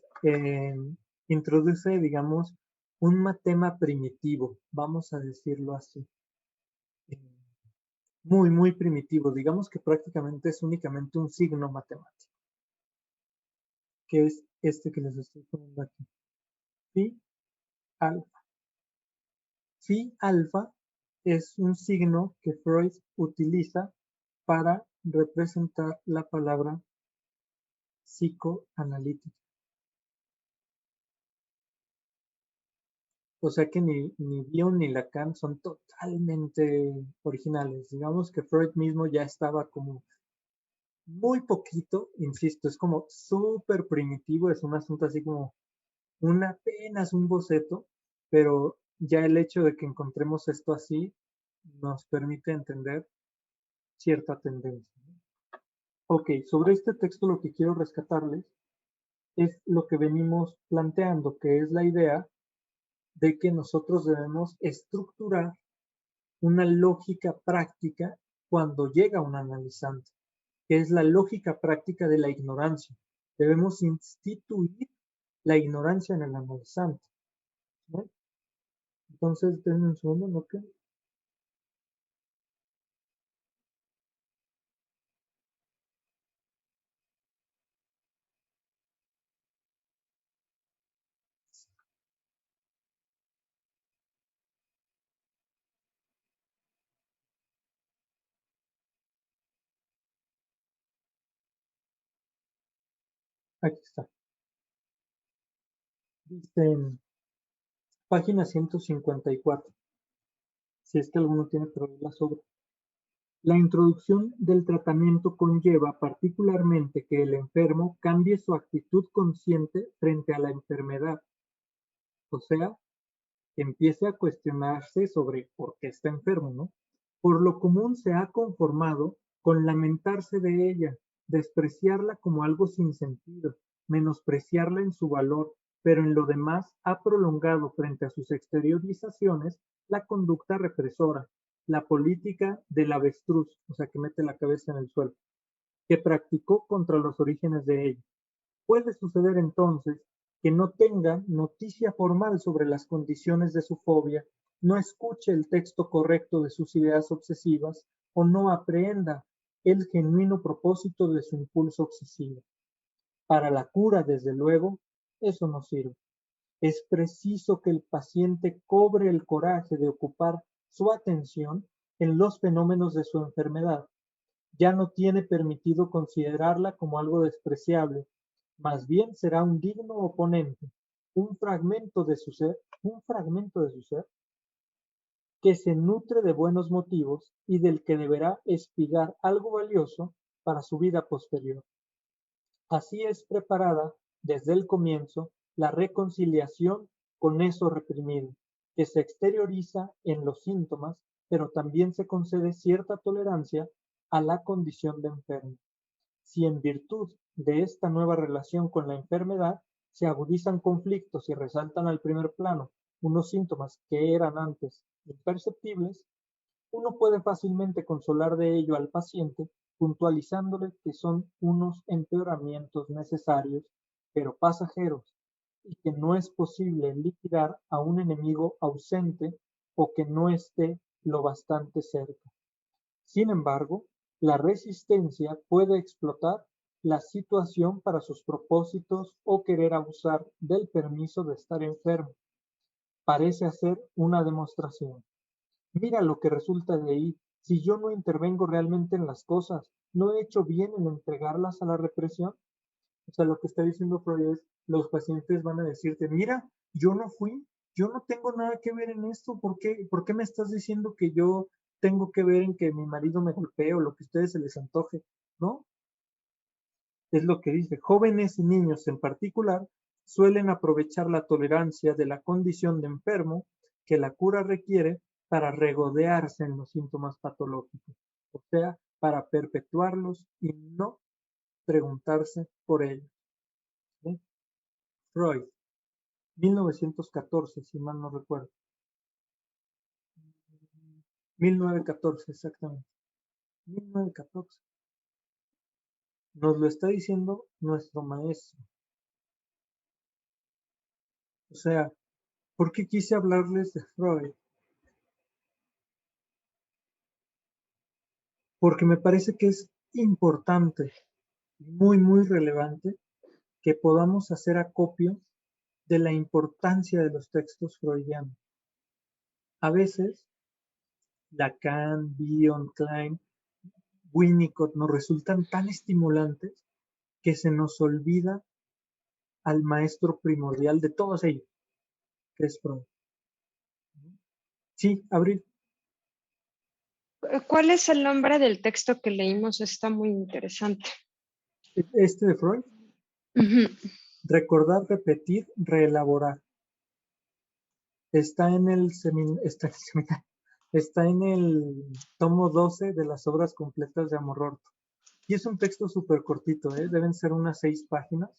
introduce, digamos, un matema primitivo, vamos a decirlo así. Eh, muy, muy primitivo. Digamos que prácticamente es únicamente un signo matemático, que es este que les estoy poniendo aquí. Phi alfa. Phi alfa es un signo que Freud utiliza para representar la palabra psicoanalítica. O sea que ni Bion ni Lacan son totalmente originales. Digamos que Freud mismo ya estaba como muy poquito, insisto, es como súper primitivo, es un asunto así como apenas un boceto, pero ya el hecho de que encontremos esto así nos permite entender cierta tendencia. Ok, sobre este texto lo que quiero rescatarles es lo que venimos planteando, que es la idea de que nosotros debemos estructurar una lógica práctica cuando llega un analizante, que es la lógica práctica de la ignorancia. Debemos instituir la ignorancia en el analizante, ¿no? Entonces, denme un segundo, ¿no? Aquí está. Dice en página 154, si es que alguno tiene problemas sobre. La introducción del tratamiento conlleva particularmente que el enfermo cambie su actitud consciente frente a la enfermedad, o sea, que empiece a cuestionarse sobre por qué está enfermo, ¿no? Por lo común se ha conformado con lamentarse de ella, despreciarla como algo sin sentido, menospreciarla en su valor, pero en lo demás ha prolongado frente a sus exteriorizaciones la conducta represora, la política del avestruz, o sea, que mete la cabeza en el suelo, que practicó contra los orígenes de ella. Puede suceder entonces que no tenga noticia formal sobre las condiciones de su fobia, no escuche el texto correcto de sus ideas obsesivas o no aprehenda el genuino propósito de su impulso obsesivo. Para la cura, desde luego, eso no sirve. Es preciso que el paciente cobre el coraje de ocupar su atención en los fenómenos de su enfermedad. Ya no tiene permitido considerarla como algo despreciable, más bien será un digno oponente, un fragmento de su ser que se nutre de buenos motivos y del que deberá espigar algo valioso para su vida posterior. Así es preparada desde el comienzo la reconciliación con eso reprimido, que se exterioriza en los síntomas, pero también se concede cierta tolerancia a la condición de enfermo. Si en virtud de esta nueva relación con la enfermedad se agudizan conflictos y resaltan al primer plano unos síntomas que eran antes imperceptibles, uno puede fácilmente consolar de ello al paciente, puntualizándole que son unos empeoramientos necesarios, pero pasajeros, y que no es posible liquidar a un enemigo ausente o que no esté lo bastante cerca. Sin embargo, la resistencia puede explotar la situación para sus propósitos o querer abusar del permiso de estar enfermo. Parece hacer una demostración. Mira lo que resulta de ahí. Si yo no intervengo realmente en las cosas, ¿no he hecho bien en entregarlas a la represión? O sea, lo que está diciendo Freud es, los pacientes van a decirte, mira, yo no fui, yo no tengo nada que ver en esto, ¿por qué me estás diciendo que yo tengo que ver en que mi marido me golpee o lo que a ustedes se les antoje? ¿No? Es lo que dice, jóvenes y niños en particular suelen aprovechar la tolerancia de la condición de enfermo que la cura requiere para regodearse en los síntomas patológicos, o sea, para perpetuarlos y no preguntarse por ellos. ¿Sí? Freud, 1914, si mal no recuerdo. 1914, exactamente. 1914. Nos lo está diciendo nuestro maestro. O sea, ¿por qué quise hablarles de Freud? Porque me parece que es importante, muy, muy relevante, que podamos hacer acopio de la importancia de los textos freudianos. A veces, Lacan, Bion, Klein, Winnicott nos resultan tan estimulantes que se nos olvida al maestro primordial de todos ellos, que es Freud. Sí, Abril. ¿Cuál es el nombre del texto que leímos? Está muy interesante. Este de Freud. Recordar, repetir, reelaborar. Está en el está en el tomo 12 de las obras completas de Amororto. Y es un texto súper cortito, deben ser unas 6 páginas.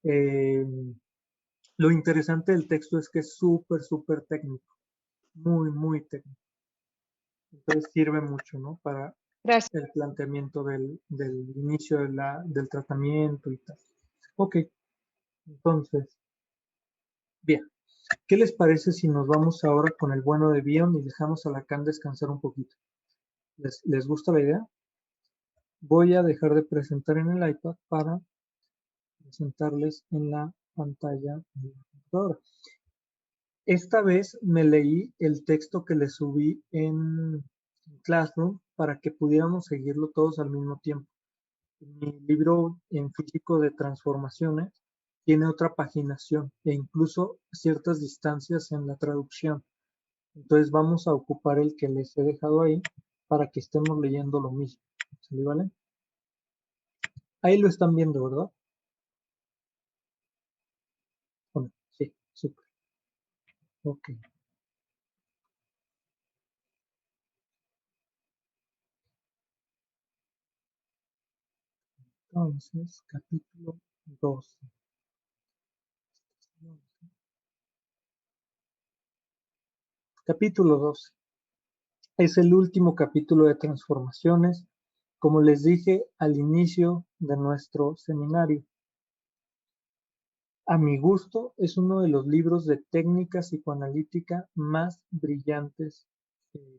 Lo interesante del texto es que es súper, súper técnico. Muy, muy técnico. Entonces sirve mucho, ¿no? Para Gracias. el planteamiento del inicio del tratamiento y tal. Ok, entonces, bien. ¿Qué les parece si nos vamos ahora con el bueno de Bion y dejamos a Lacan descansar un poquito? ¿Les gusta la idea? Voy a dejar de presentar en el iPad para presentarles en la pantalla de la computadora. Esta vez me leí el texto que les subí en Classroom para que pudiéramos seguirlo todos al mismo tiempo. Mi libro en físico de transformaciones tiene otra paginación e incluso ciertas distancias en la traducción. Entonces vamos a ocupar el que les he dejado ahí para que estemos leyendo lo mismo. ¿Sí, vale? Ahí lo están viendo, ¿verdad? Bueno, sí, súper. Ok. Entonces, capítulo 12. Capítulo 12. Es el último capítulo de transformaciones, como les dije al inicio de nuestro seminario. A mi gusto, es uno de los libros de técnica psicoanalítica más brillantes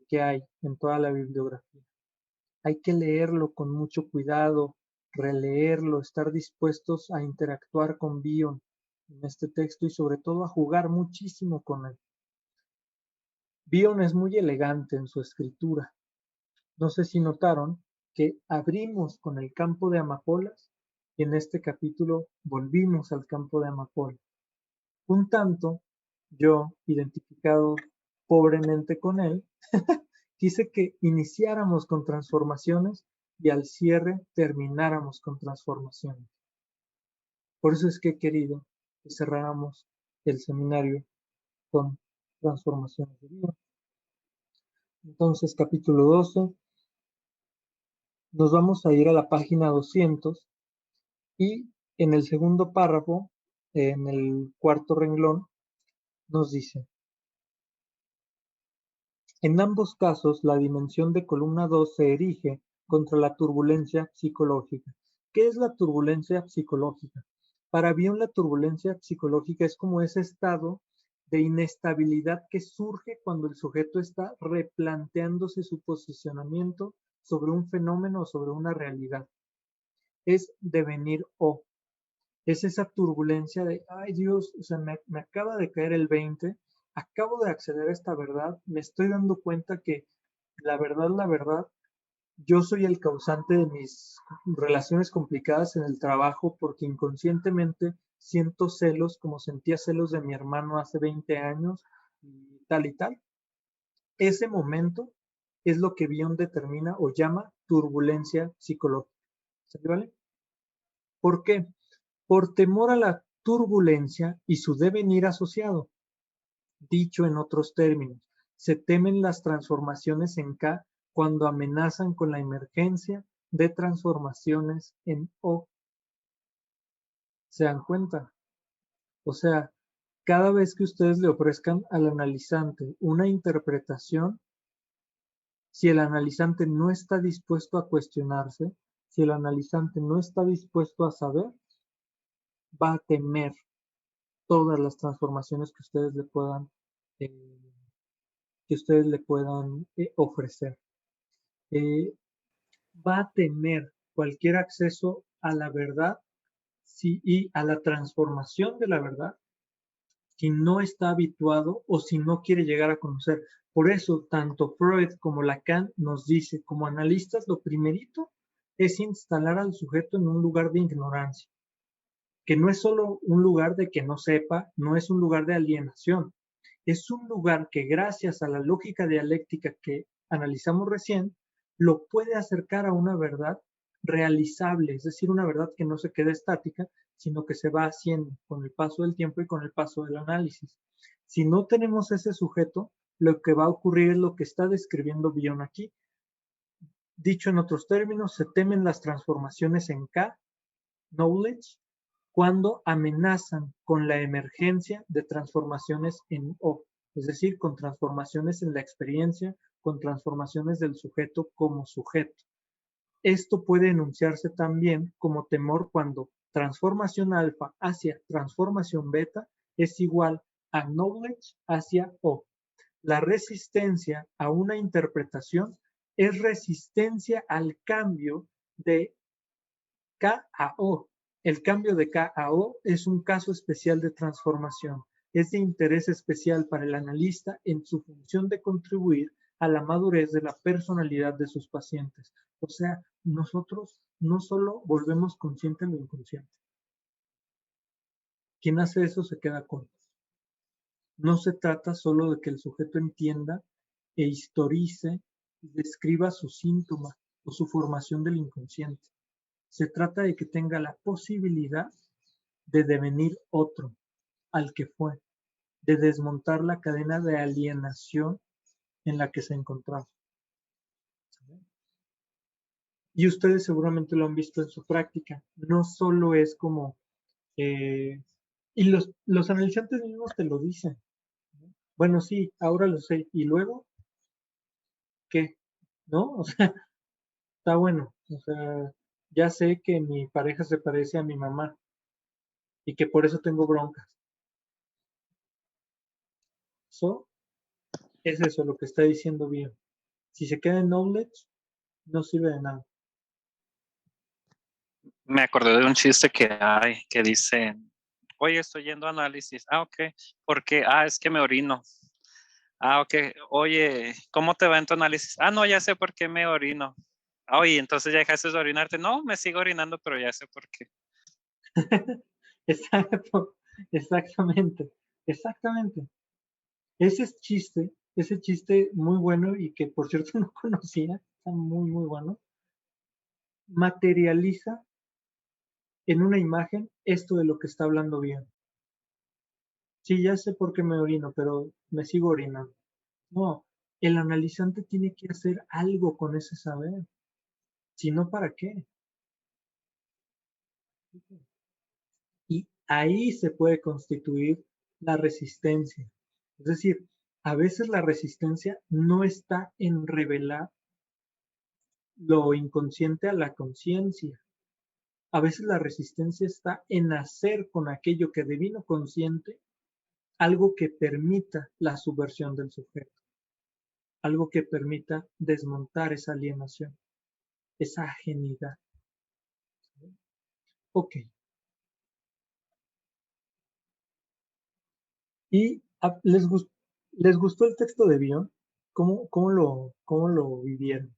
que hay en toda la bibliografía. Hay que leerlo con mucho cuidado, releerlo, estar dispuestos a interactuar con Bion en este texto y sobre todo a jugar muchísimo con él. Bion es muy elegante en su escritura. No sé si notaron que abrimos con el campo de amapolas y en este capítulo volvimos al campo de amapolas. Un tanto, yo, identificado pobremente con él, quise que iniciáramos con transformaciones y al cierre termináramos con transformaciones. Por eso es que he querido que cerráramos el seminario con transformaciones de vida. Entonces, capítulo 12, nos vamos a ir a la página 200 y en el segundo párrafo, en el cuarto renglón, nos dice: en ambos casos, la dimensión de columna 2 se erige contra la turbulencia psicológica. ¿Qué es la turbulencia psicológica? Para Bion, la turbulencia psicológica es como ese estado de inestabilidad que surge cuando el sujeto está replanteándose su posicionamiento sobre un fenómeno o sobre una realidad. Es devenir o. Es esa turbulencia de, ay Dios, o sea, me acaba de caer el 20, acabo de acceder a esta verdad, me estoy dando cuenta que la verdad, yo soy el causante de mis relaciones complicadas en el trabajo porque inconscientemente siento celos como sentía celos de mi hermano hace 20 años y tal y tal. Ese momento es lo que Bion determina o llama turbulencia psicológica. ¿Sí, vale? ¿Por qué? Por temor a la turbulencia y su devenir asociado. Dicho en otros términos, se temen las transformaciones en K cuando amenazan con la emergencia de transformaciones en O. ¿Se dan cuenta? O sea, cada vez que ustedes le ofrezcan al analizante una interpretación, si el analizante no está dispuesto a cuestionarse, si el analizante no está dispuesto a saber, va a temer todas las transformaciones que ustedes le puedan ofrecer. Va a tener cualquier acceso a la verdad y a la transformación de la verdad si no está habituado o si no quiere llegar a conocer. Por eso, tanto Freud como Lacan nos dice, como analistas, lo primerito es instalar al sujeto en un lugar de ignorancia, que no es solo un lugar de que no sepa, no es un lugar de alienación, es un lugar que gracias a la lógica dialéctica que analizamos recién, lo puede acercar a una verdad realizable, es decir, una verdad que no se queda estática, sino que se va haciendo con el paso del tiempo y con el paso del análisis. Si no tenemos ese sujeto, lo que va a ocurrir es lo que está describiendo Bion aquí. Dicho en otros términos, se temen las transformaciones en K, knowledge, cuando amenazan con la emergencia de transformaciones en O, es decir, con transformaciones en la experiencia, con transformaciones del sujeto como sujeto. Esto puede enunciarse también como temor cuando transformación alfa hacia transformación beta es igual a knowledge hacia O. La resistencia a una interpretación es resistencia al cambio de K a O. El cambio de K a O es un caso especial de transformación. Es de interés especial para el analista en su función de contribuir a la madurez de la personalidad de sus pacientes. O sea, nosotros no solo volvemos consciente lo inconsciente. Quien hace eso se queda corto. No se trata solo de que el sujeto entienda e historice y describa su síntoma o su formación del inconsciente. Se trata de que tenga la posibilidad de devenir otro al que fue, de desmontar la cadena de alienación en la que se encontraba. Y ustedes seguramente lo han visto en su práctica. No solo es como... y los analizantes mismos te lo dicen. Bueno, sí, ahora lo sé. ¿Y luego qué? ¿No? O sea, está bueno. O sea, ya sé que mi pareja se parece a mi mamá y que por eso tengo broncas. So, es eso lo que está diciendo bien. Si se queda en knowledge, no sirve de nada. Me acordé de un chiste que hay que dice, oye, estoy yendo a análisis. Ah, ok. ¿Por qué? Ah, es que me orino. Ah, ok. Oye, ¿cómo te va en tu análisis? Ah, no, ya sé por qué me orino. Ah, oye, entonces ya dejaste de orinarte. No, me sigo orinando, pero ya sé por qué. Exacto, exactamente, exactamente. Ese chiste muy bueno y que por cierto no conocía, está muy, muy bueno, materializa en una imagen esto de lo que está hablando bien. Sí, ya sé por qué me orino, pero me sigo orinando. No, el analizante tiene que hacer algo con ese saber. Si no, ¿para qué? Y ahí se puede constituir la resistencia. Es decir, a veces la resistencia no está en revelar lo inconsciente a la conciencia. A veces la resistencia está en hacer con aquello que devino consciente algo que permita la subversión del sujeto, algo que permita desmontar esa alienación, esa ajenidad. Ok. ¿Y les gustó el texto de Bion? ¿Cómo lo vivieron?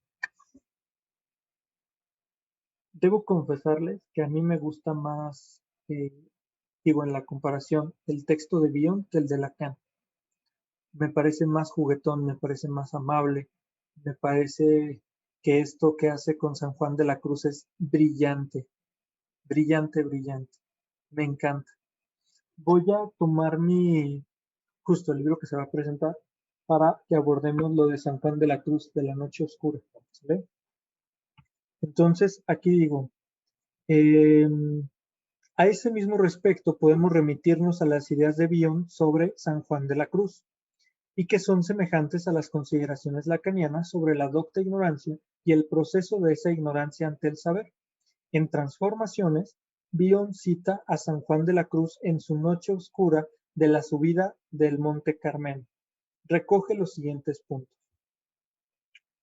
Debo confesarles que a mí me gusta más, en la comparación, el texto de Bion que el de Lacan. Me parece más juguetón, me parece más amable, me parece que esto que hace con San Juan de la Cruz es brillante, brillante, brillante. Me encanta. Voy a tomar justo el libro que se va a presentar para que abordemos lo de San Juan de la Cruz de la Noche Oscura. ¿Sale? Entonces, aquí digo, a ese mismo respecto podemos remitirnos a las ideas de Bion sobre San Juan de la Cruz, y que son semejantes a las consideraciones lacanianas sobre la docta ignorancia y el proceso de esa ignorancia ante el saber. En Transformaciones, Bion cita a San Juan de la Cruz en su noche oscura de la subida del Monte Carmelo. Recoge los siguientes puntos.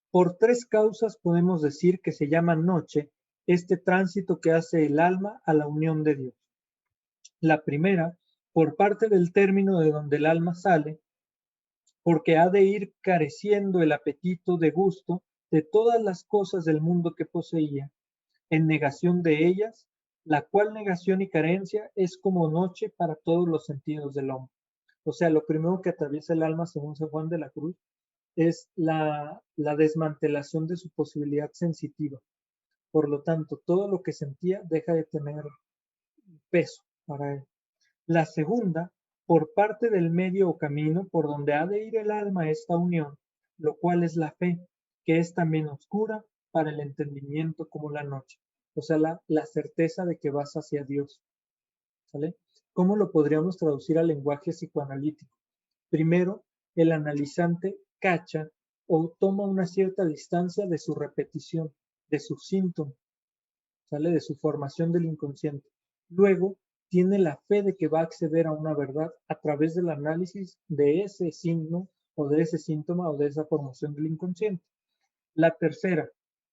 Por tres causas podemos decir que se llama noche este tránsito que hace el alma a la unión de Dios. La primera, por parte del término de donde el alma sale, porque ha de ir careciendo el apetito de gusto de todas las cosas del mundo que poseía, en negación de ellas, la cual negación y carencia es como noche para todos los sentidos del hombre. O sea, lo primero que atraviesa el alma, según San Juan de la Cruz, es la desmantelación de su posibilidad sensitiva. Por lo tanto, todo lo que sentía deja de tener peso para él. La segunda, por parte del medio o camino por donde ha de ir el alma a esta unión, lo cual es la fe, que es también oscura para el entendimiento como la noche. O sea, la certeza de que vas hacia Dios. ¿Sale? ¿Cómo lo podríamos traducir al lenguaje psicoanalítico? Primero, el analizante cacha o toma una cierta distancia de su repetición, de su síntoma, ¿sale? De su formación del inconsciente. Luego, tiene la fe de que va a acceder a una verdad a través del análisis de ese signo o de ese síntoma o de esa formación del inconsciente. La tercera,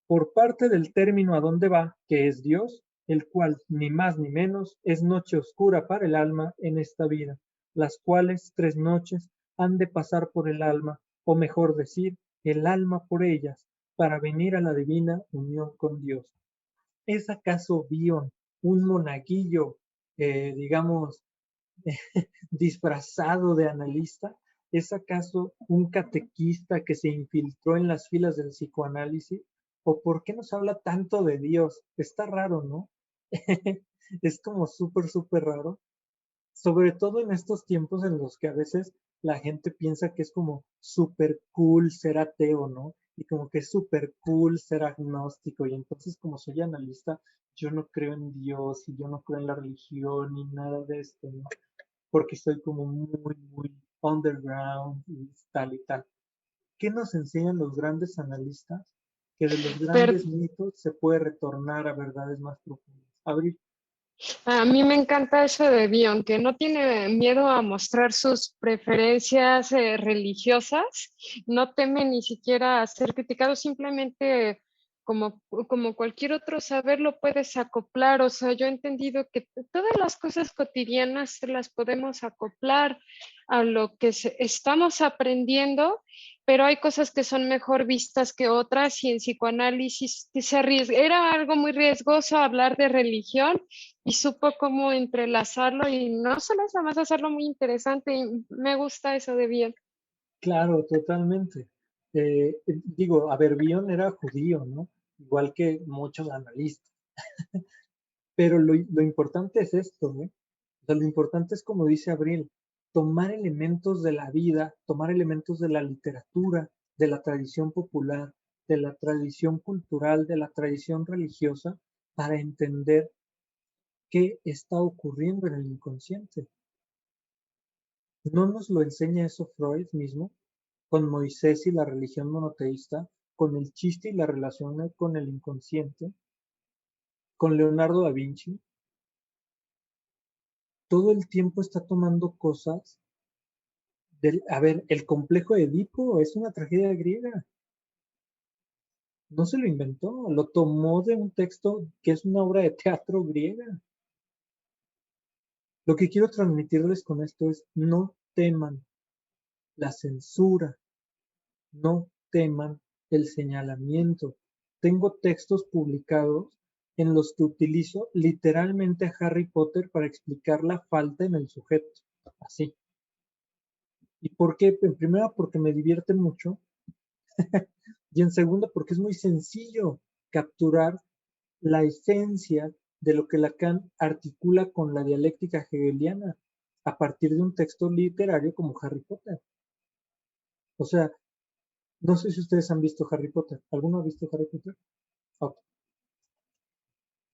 por parte del término a dónde va, que es Dios, el cual ni más ni menos es noche oscura para el alma en esta vida, las cuales 3 noches han de pasar por el alma, o mejor decir, el alma por ellas, para venir a la divina unión con Dios. ¿Es acaso Bion un monaguillo, digamos, disfrazado de analista? ¿Es acaso un catequista que se infiltró en las filas del psicoanálisis? ¿O por qué nos habla tanto de Dios? Está raro, ¿no? Es como súper raro. Sobre todo en estos tiempos en los que a veces la gente piensa que es como súper cool ser ateo, ¿no? Y como que es súper cool ser agnóstico. Y entonces, como soy analista, yo no creo en Dios y yo no creo en la religión ni nada de esto, ¿no? Porque soy como muy underground y tal y tal. ¿Qué nos enseñan los grandes analistas? Que de los Pero grandes mitos se puede retornar a verdades más profundas. Abril. a mí me encanta eso de Bion, que no tiene miedo a mostrar sus preferencias religiosas, no teme ni siquiera a ser criticado, simplemente como cualquier otro saber lo puedes acoplar. O sea, yo he entendido que todas las cosas cotidianas se las podemos acoplar a lo que estamos aprendiendo, pero hay cosas que son mejor vistas que otras y en psicoanálisis se arriesga. Era algo muy riesgoso hablar de religión y supo cómo entrelazarlo y no solo es nada más hacerlo muy interesante y me gusta eso de bien. Claro, totalmente. Digo, a ver, Bion era judío, ¿no? Igual que muchos analistas. Pero lo importante es esto, ¿no? O sea, lo importante es, como dice Abril, tomar elementos de la vida, tomar elementos de la literatura, de la tradición popular, de la tradición cultural, de la tradición religiosa, para entender qué está ocurriendo en el inconsciente. ¿No nos lo enseña eso Freud mismo? Con Moisés y la religión monoteísta, con el chiste y la relación con el inconsciente, con Leonardo da Vinci. Todo el tiempo está tomando cosas a ver, el complejo de Edipo es una tragedia griega. No se lo inventó, lo tomó de un texto que es una obra de teatro griega. Lo que quiero transmitirles con esto es: no teman la censura, no teman el señalamiento. Tengo textos publicados en los que utilizo literalmente a Harry Potter para explicar la falta en el sujeto. Así. ¿Y por qué? En primera, porque me divierte mucho. Y en segunda, porque es muy sencillo capturar la esencia de lo que Lacan articula con la dialéctica hegeliana a partir de un texto literario como Harry Potter. O sea, no sé si ustedes han visto Harry Potter. ¿Alguno ha visto Harry Potter? Okay.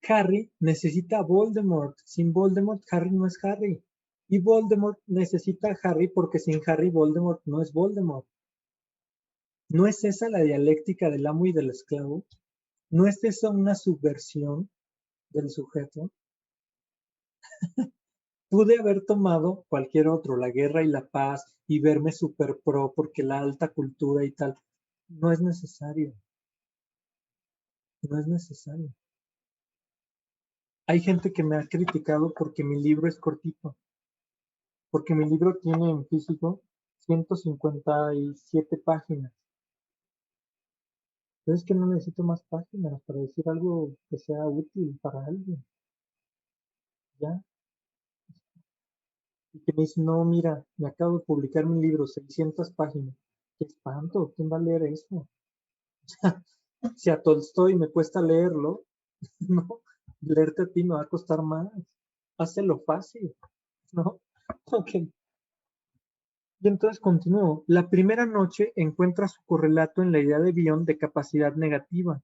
Harry necesita a Voldemort. Sin Voldemort, Harry no es Harry. Y Voldemort necesita a Harry porque sin Harry, Voldemort no es Voldemort. ¿No es esa la dialéctica del amo y del esclavo? ¿No es esa una subversión del sujeto? Pude haber tomado cualquier otro, La Guerra y la Paz, y verme super pro porque la alta cultura y tal. No es necesario. No es necesario. Hay gente que me ha criticado porque mi libro es cortito. Porque mi libro tiene en físico 157 páginas. Pero es que no necesito más páginas para decir algo que sea útil para alguien. ¿Ya? Y que me dice: no, mira, me acabo de publicar mi libro, 600 páginas. ¡Qué espanto! ¿Quién va a leer eso? Si a Tolstoy me cuesta leerlo, ¿no? Leerte a ti me va a costar más. Hácelo fácil, ¿no? Ok. Y entonces continúo. La primera noche encuentra su correlato en la idea de Bion de capacidad negativa.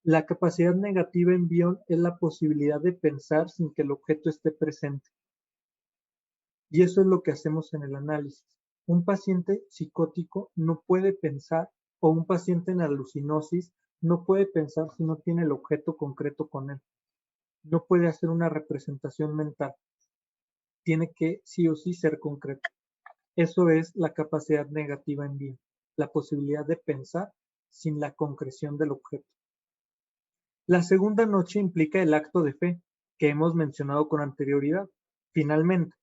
La capacidad negativa en Bion es la posibilidad de pensar sin que el objeto esté presente. Y eso es lo que hacemos en el análisis. Un paciente psicótico no puede pensar, o un paciente en alucinosis no puede pensar si no tiene el objeto concreto con él. No puede hacer una representación mental. Tiene que sí o sí ser concreto. Eso es la capacidad negativa en Bion, la posibilidad de pensar sin la concreción del objeto. La segunda noche implica el acto de fe, que hemos mencionado con anterioridad. Finalmente,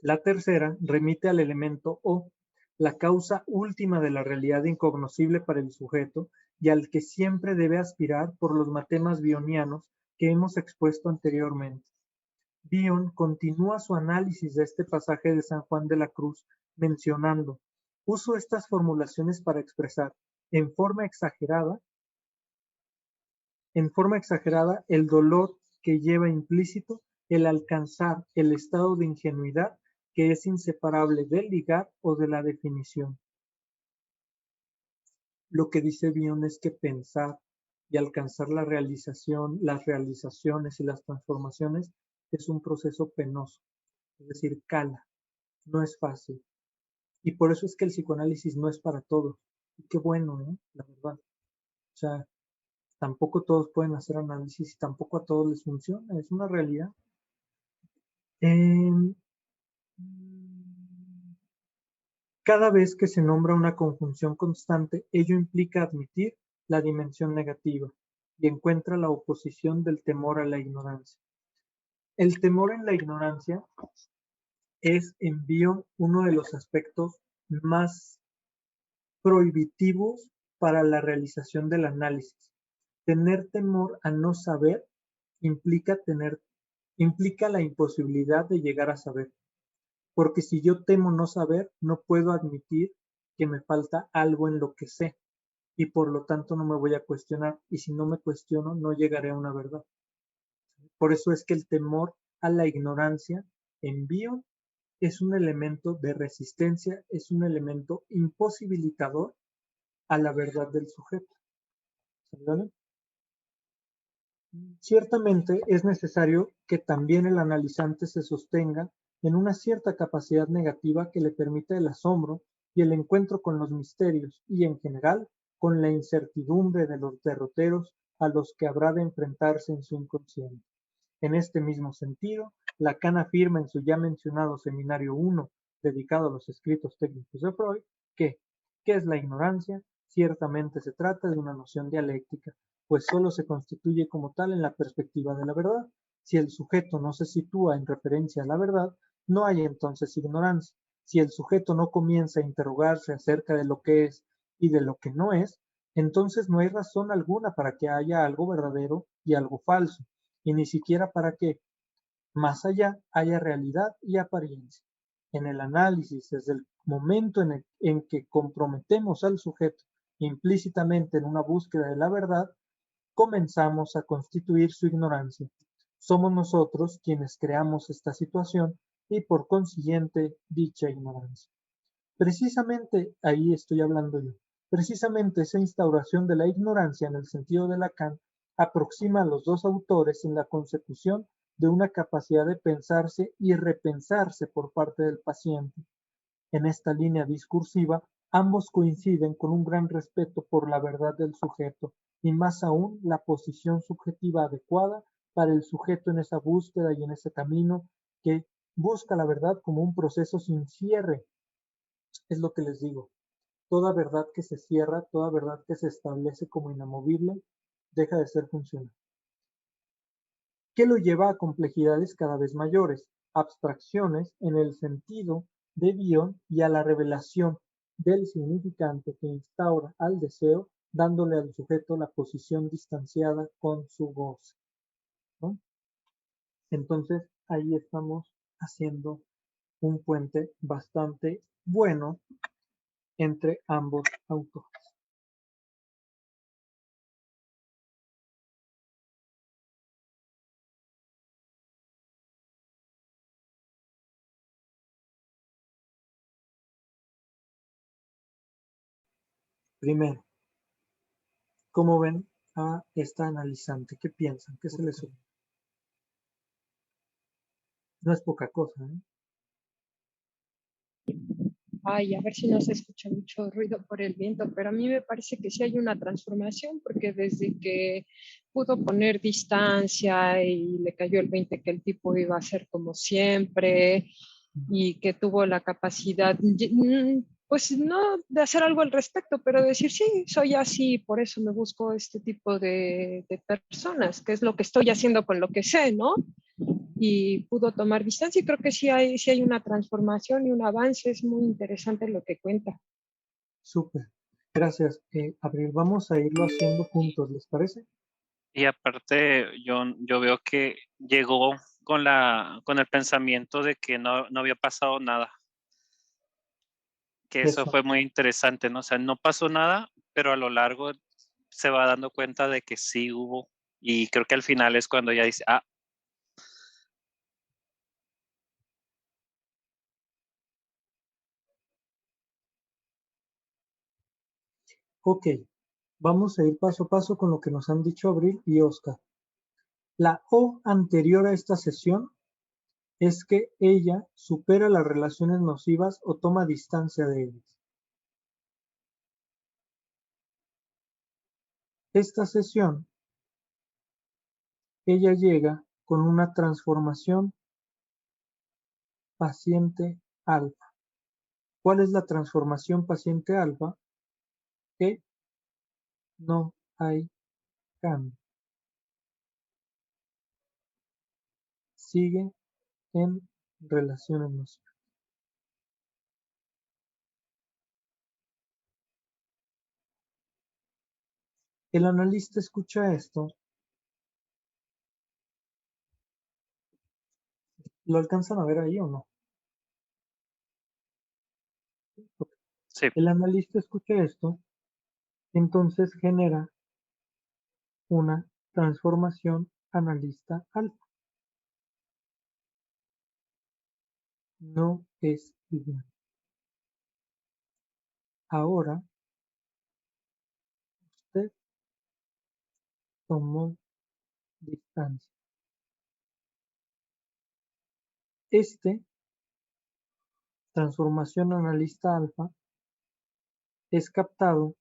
la tercera remite al elemento O, la causa última de la realidad incognoscible para el sujeto, y al que siempre debe aspirar por los matemas bionianos que hemos expuesto anteriormente. Bion continúa su análisis de este pasaje de San Juan de la Cruz mencionando: uso estas formulaciones para expresar en forma exagerada el dolor que lleva implícito el alcanzar el estado de ingenuidad que es inseparable del ligar o de la definición. Lo que dice Bion es que pensar y alcanzar la realización, las realizaciones y las transformaciones es un proceso penoso, es decir, cala, no es fácil. Y por eso es que el psicoanálisis no es para todos. Y qué bueno, la verdad. O sea, tampoco todos pueden hacer análisis y tampoco a todos les funciona, es una realidad. Cada vez que se nombra una conjunción constante, ello implica admitir la dimensión negativa y encuentra la oposición del temor a la ignorancia. El temor en la ignorancia es en Bion uno de los aspectos más prohibitivos para la realización del análisis. Tener temor a no saber implica la imposibilidad de llegar a saber. Porque si yo temo no saber, no puedo admitir que me falta algo en lo que sé y por lo tanto no me voy a cuestionar, y si no me cuestiono no llegaré a una verdad. Por eso es que el temor a la ignorancia en Bion es un elemento de resistencia, es un elemento imposibilitador a la verdad del sujeto. ¿Vale? Ciertamente es necesario que también el analizante se sostenga en una cierta capacidad negativa que le permita el asombro y el encuentro con los misterios y, en general, con la incertidumbre de los derroteros a los que habrá de enfrentarse en su inconsciente. En este mismo sentido, Lacan afirma en su ya mencionado Seminario 1, dedicado a los escritos técnicos de Freud, que ¿qué es la ignorancia? Ciertamente se trata de una noción dialéctica, pues solo se constituye como tal en la perspectiva de la verdad. Si el sujeto no se sitúa en referencia a la verdad, no hay entonces ignorancia. Si el sujeto no comienza a interrogarse acerca de lo que es y de lo que no es, entonces no hay razón alguna para que haya algo verdadero y algo falso, y ni siquiera para que, más allá, haya realidad y apariencia. En el análisis, desde el momento en que comprometemos al sujeto implícitamente en una búsqueda de la verdad, comenzamos a constituir su ignorancia. Somos nosotros quienes creamos esta situación y por consiguiente dicha ignorancia. Precisamente, ahí estoy hablando yo, precisamente esa instauración de la ignorancia en el sentido de Lacan aproxima a los dos autores en la consecución de una capacidad de pensarse y repensarse por parte del paciente. En esta línea discursiva, ambos coinciden con un gran respeto por la verdad del sujeto y más aún la posición subjetiva adecuada para el sujeto en esa búsqueda y en ese camino que busca la verdad como un proceso sin cierre. Es lo que les digo. Toda verdad que se cierra, toda verdad que se establece como inamovible, deja de ser funcional. ¿Qué lo lleva a complejidades cada vez mayores? Abstracciones en el sentido de Bion y a la revelación del significante que instaura al deseo, dándole al sujeto la posición distanciada con su goce, ¿no? Entonces, ahí estamos haciendo un puente bastante bueno entre ambos autores. Primero, ¿cómo ven a esta analizante? ¿Qué piensan? ¿Qué se les ocurre? No es poca cosa, ¿eh? Ay, a ver si no se escucha mucho ruido por el viento, pero a mí me parece que sí hay una transformación, porque desde que pudo poner distancia y le cayó el 20 que el tipo iba a ser como siempre y que tuvo la capacidad, pues no de hacer algo al respecto, pero decir, sí, soy así, por eso me busco este tipo de personas, que es lo que estoy haciendo con lo que sé, ¿no? Y pudo tomar distancia y creo que sí hay una transformación y un avance, es muy interesante lo que cuenta. Súper. Gracias, Abril. Vamos a irlo haciendo juntos, ¿les parece? Y aparte, yo veo que llegó con el pensamiento de que no había pasado nada. Que eso Eso. fue muy interesante, ¿no? O sea, no pasó nada, pero a lo largo se va dando cuenta de que sí hubo. Y creo que al final es cuando ella dice, ah, Ok, vamos a ir paso a paso con lo que nos han dicho Abril y Oscar. La O anterior a esta sesión es que ella supera las relaciones nocivas o toma distancia de ellas. Esta sesión, ella llega con una transformación paciente alfa. ¿Cuál es la transformación paciente alfa? Que no hay cambio. Sigue en relaciones nocivas. El analista escucha esto. ¿Lo alcanzan a ver ahí o no? sí, El analista escucha esto, entonces genera una transformación analista alfa. No es igual. Ahora usted tomó distancia. Este transformación analista alfa es captado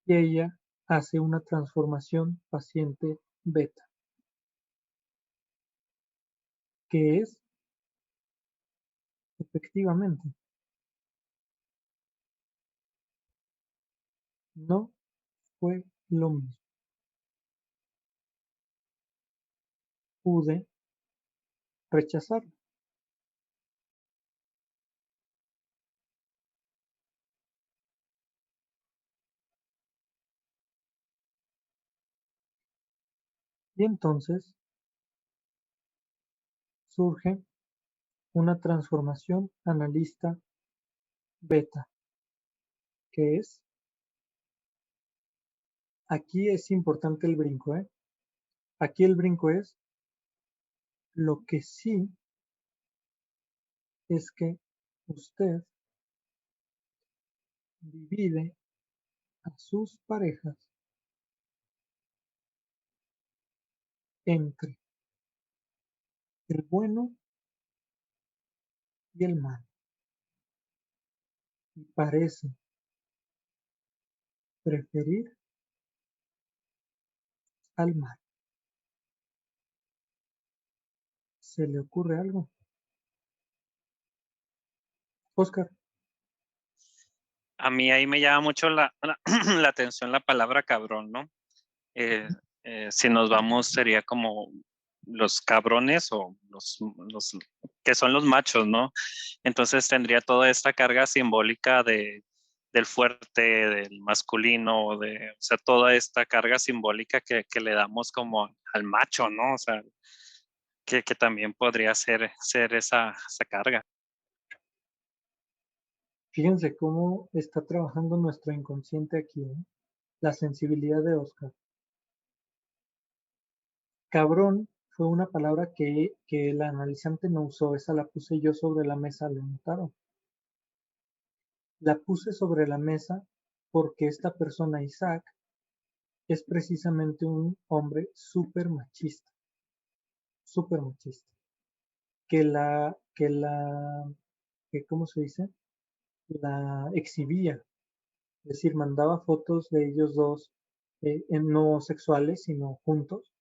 y ella hace una transformación paciente beta, que es efectivamente no fue lo mismo. Pude rechazarlo. Y entonces surge una transformación analista beta, que es, aquí es importante el brinco, ¿eh? Aquí el brinco es, lo que sí es que usted divide a sus parejas entre el bueno y el malo. Y parece preferir al mal. ¿Se le ocurre algo? Oscar, a mí ahí me llama mucho la atención la palabra cabrón, ¿no? Eh, si nos vamos, sería como los cabrones o los que son los machos, ¿no? Entonces tendría toda esta carga simbólica del fuerte, del masculino, o sea, toda esta carga simbólica que le damos como al macho, ¿no? O sea, que también podría ser esa carga. fíjense cómo está trabajando nuestro inconsciente aquí, ¿eh? La sensibilidad de Oscar. Cabrón fue una palabra que el analizante no usó, esa la puse yo sobre la mesa, ¿lo notaron? La puse sobre la mesa porque esta persona, Isaac, es precisamente un hombre súper machista, que ¿cómo se dice? La exhibía, es decir, mandaba fotos de ellos dos, no sexuales, sino juntos,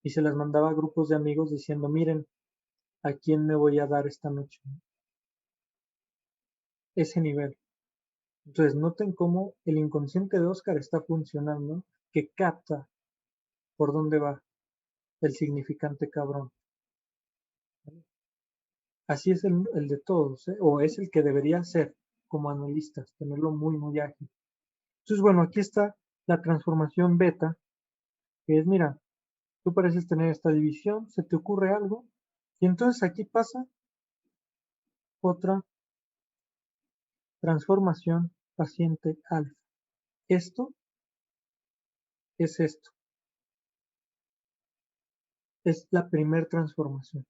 y se las mandaba a grupos de amigos diciendo, miren, ¿a quién me voy a dar esta noche? Ese nivel. Entonces, noten cómo el inconsciente de Oscar está funcionando, que capta por dónde va el significante cabrón. Así es el de todos, ¿eh? O es el que debería ser como analistas, tenerlo muy, muy ágil. Entonces, bueno, aquí está la transformación beta, que es, mira, tú pareces tener esta división, se te ocurre algo, y entonces aquí pasa otra transformación paciente alfa. Esto es esto. Es la primera transformación.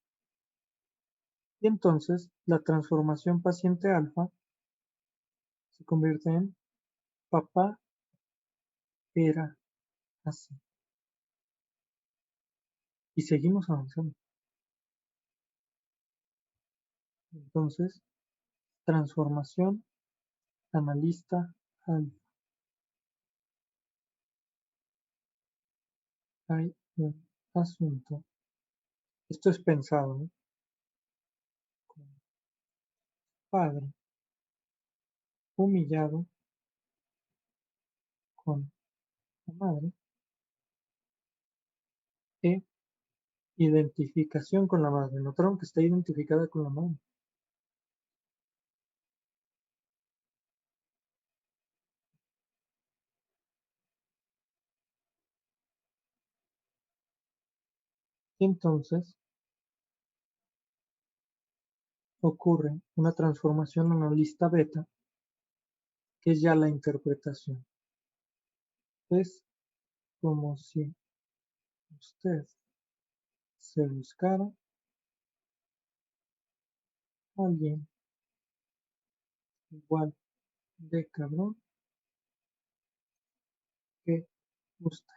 Y entonces la transformación paciente alfa se convierte en papá era así. Y seguimos avanzando. Entonces, transformación analista alfa. Hay un asunto. Esto es pensado, ¿no? Como padre humillado con la madre e identificación con la madre. Notaron que está identificada con la madre. Y entonces ocurre una transformación analista beta, que es ya la interpretación. Es como si usted se buscara a alguien igual de cabrón que usted.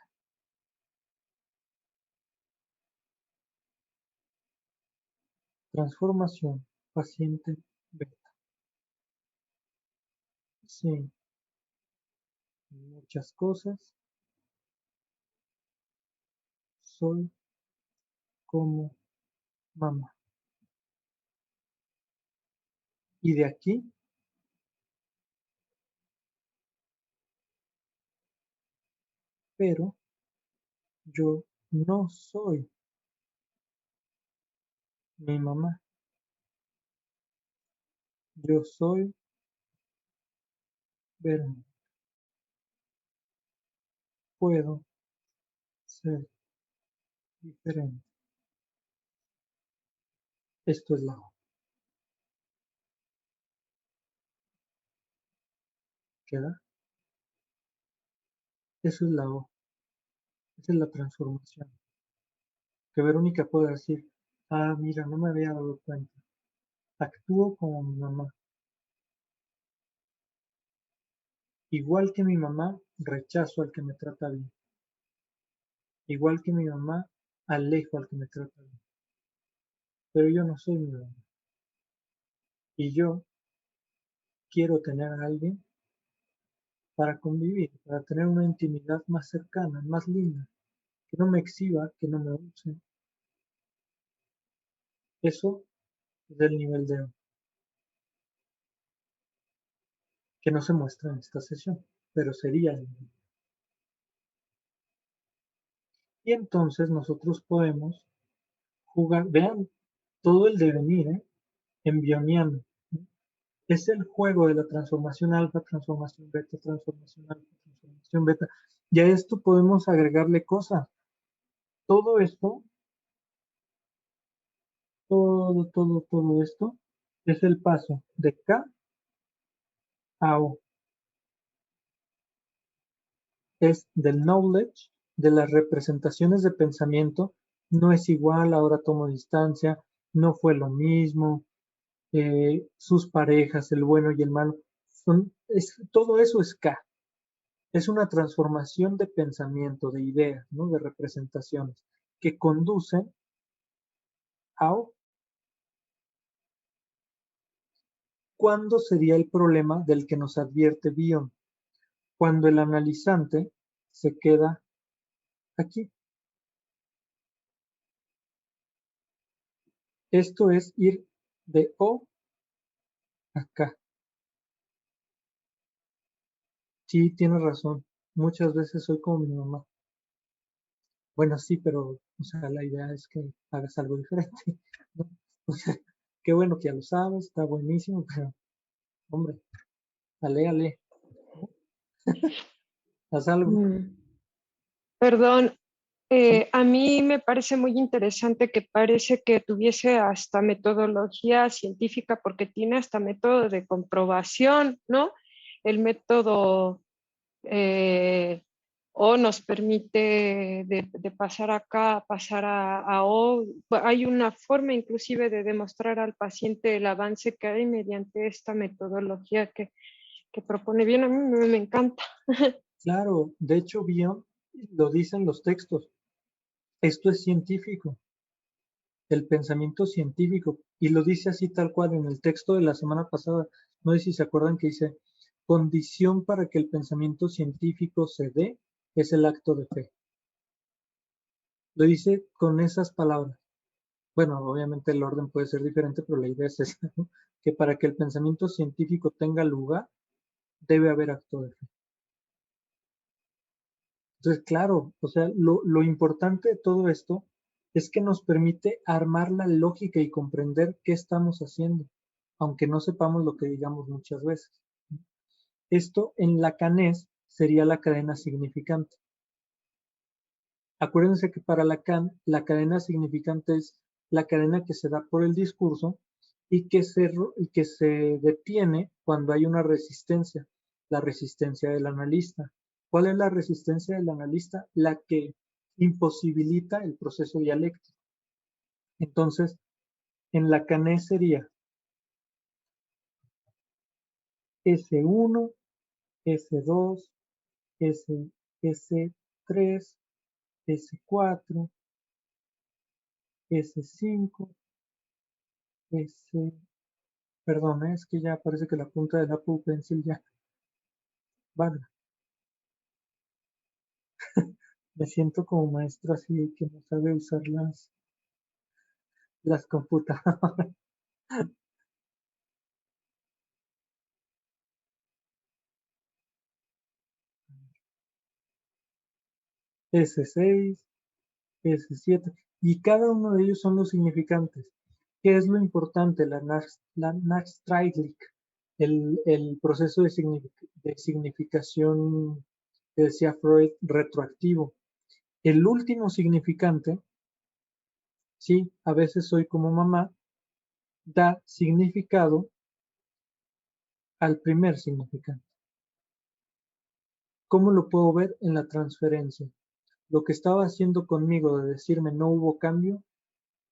Transformación paciente beta. Sí, muchas cosas. Soy como mamá. Y de aquí pero yo no soy mi mamá. Yo soy Verónica. Puedo ser diferente. Esto es la O. ¿Queda? Eso es la O. Esa es la transformación. Que Verónica pueda decir, ah, mira, no me había dado cuenta. Actúo como mi mamá. Igual que mi mamá, rechazo al que me trata bien. Igual que mi mamá, alejo al que me trata bien. Pero yo no soy mi mamá. Y yo quiero tener a alguien para convivir, para tener una intimidad más cercana, más linda, que no me exhiba, que no me use. Eso es el nivel de O, que no se muestra en esta sesión, pero sería el nivel. Y entonces nosotros podemos jugar, vean todo el devenir, en bioniano. Es el juego de la transformación alfa, transformación beta, transformación alfa, transformación beta. Y a esto podemos agregarle cosas. Todo esto, todo esto es el paso de K a O. Es del knowledge, de las representaciones de pensamiento, no es igual, ahora tomo distancia, no fue lo mismo, sus parejas, el bueno y el malo, todo eso es K. Es una transformación de pensamiento, de ideas, ¿no? De representaciones, que conducen a O. ¿Cuándo sería el problema del que nos advierte Bion? Cuando el analizante se queda aquí. Esto es ir de O a K. Sí, tienes razón. Muchas veces soy como mi mamá. Bueno, sí, pero, o sea, la idea es que hagas algo diferente, ¿no? O sea, qué bueno que ya lo sabes, está buenísimo, pero, hombre, ale, ale, ¿no? Haz algo. Perdón, a mí me parece muy interesante que parece que tuviese hasta metodología científica porque tiene hasta método de comprobación, ¿no? El método O nos permite de pasar acá, pasar a O. Hay una forma inclusive de demostrar al paciente el avance que hay mediante esta metodología que propone bien. A mí me encanta. Claro, de hecho, Bion lo dicen los textos. Esto es científico, el pensamiento científico, y lo dice así tal cual en el texto de la semana pasada. No sé si se acuerdan que dice, condición para que el pensamiento científico se dé es el acto de fe. Lo dice con esas palabras. Bueno, obviamente el orden puede ser diferente, pero la idea es esa, ¿no? Que para que el pensamiento científico tenga lugar, debe haber acto de fe. Entonces, claro, o sea, lo importante de todo esto es que nos permite armar la lógica y comprender qué estamos haciendo, aunque no sepamos lo que digamos muchas veces. Esto en Lacanés sería la cadena significante. Acuérdense que para Lacan, la cadena significante es la cadena que se da por el discurso y que se detiene cuando hay una resistencia, la resistencia del analista. ¿Cuál es la resistencia del analista? La que imposibilita el proceso dialéctico. Entonces, en Lacanés sería S1, S2, S3, S4, S5, S... Perdón, es que ya parece que la punta del Apple Pencil ya... Vale, me siento como maestro así que no sabe usar las computadoras. S6, S7, y cada uno de ellos son los significantes. ¿Qué es lo importante? La Nachtraeglik, el proceso de significación que decía Freud retroactivo. El último significante, sí, a veces soy como mamá, da significado al primer significante. ¿Cómo lo puedo ver en la transferencia? Lo que estaba haciendo conmigo de decirme no hubo cambio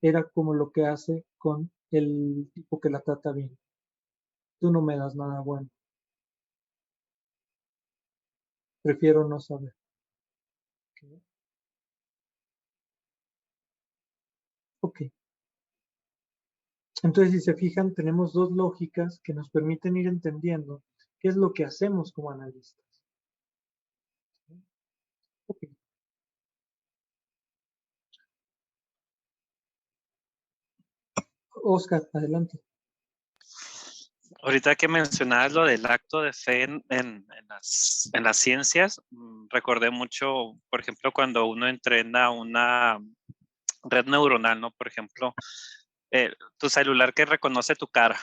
era como lo que hace con el tipo que la trata bien. Tú no me das nada bueno. Prefiero no saber. Ok. Entonces, si se fijan, tenemos dos lógicas que nos permiten ir entendiendo qué es lo que hacemos como analistas. Ok. Oscar, adelante. Ahorita que mencionabas lo del acto de fe en las ciencias, recordé mucho, por ejemplo, cuando uno entrena una red neuronal, ¿no? Por ejemplo, tu celular que reconoce tu cara.